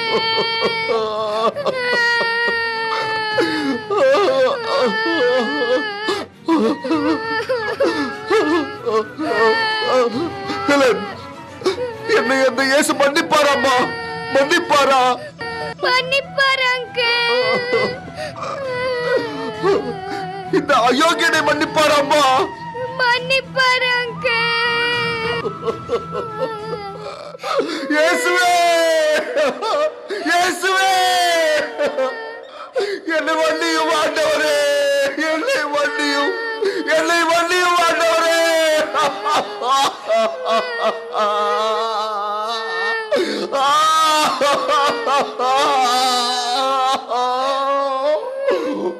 [SPEAKER 7] ஹெலன், என்னை அந்த இயேசு மன்னிப்பாராம்மா? மன்னிப்பாரா?
[SPEAKER 2] மன்னிப்பார் அங்கிள்.
[SPEAKER 7] இந்த அயோக்கியனை மன்னிப்பாரா அம்மா?
[SPEAKER 2] மன்னிப்பார் அங்கிள்.
[SPEAKER 7] இயேசுவே, இயேசுவே, என்னை மன்னியும் ஆண்டவரே, என்னை மன்னியும், என்னை மன்னியும் ஆண்டவரே.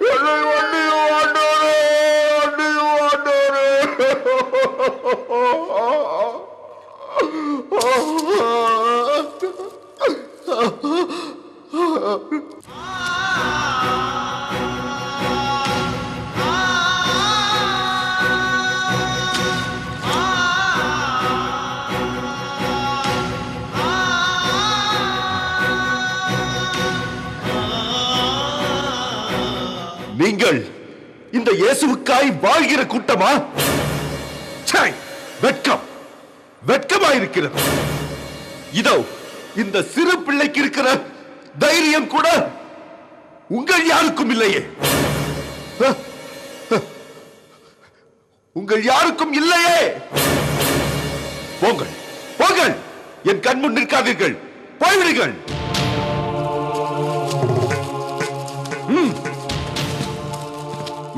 [SPEAKER 7] என்னை மன்னியும் ஆண்டவரே, மன்னியும் ஆண்டவரே. நீங்கள் இந்த இயேசுவுக்காய் வாழ்கிற கூட்டமா? ச்சை, வெட்கம், வெட்கமாயிருக்கிறது. இதோ இந்த சிறு பிள்ளைக்கு இருக்கிற தைரியம் கூட உங்கள் யாருக்கும் இல்லையே. உங்கள் யாருக்கும் இல்லையே. போங்கள், போங்கள், என் கண்முன் நிற்காதீர்கள், போய்விடுங்கள்.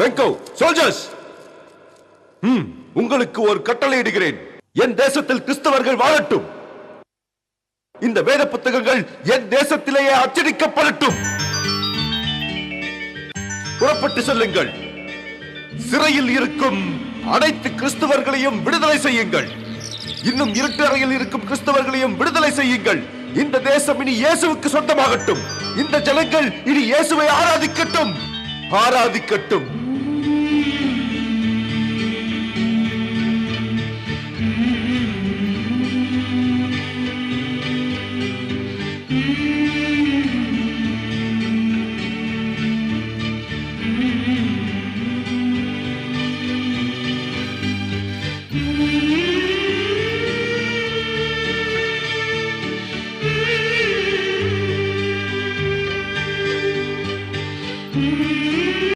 [SPEAKER 7] மெங்கோ, சோல்ஜர்ஸ், உங்களுக்கு ஒரு கட்டளை இடுகிறேன். என் தேசத்தில் கிறிஸ்தவர்கள் வாழட்டும். இந்த வேத புத்தகங்கள் என் தேசத்திலேயே அச்சடிக்கப்படட்டும். புறப்பட்டு செல்லுங்கள். சிறையில் இருக்கும் அனைத்து கிறிஸ்தவர்களையும் விடுதலை செய்யுங்கள். இன்னும் இருட்டு அறையில் இருக்கும் கிறிஸ்தவர்களையும் விடுதலை செய்யுங்கள். இந்த தேசம் இனி இயேசுவுக்கு சொந்தமாகட்டும். இந்த ஜனங்கள் இனி இயேசுவை ஆராதிக்கட்டும், ஆராதிக்கட்டும்.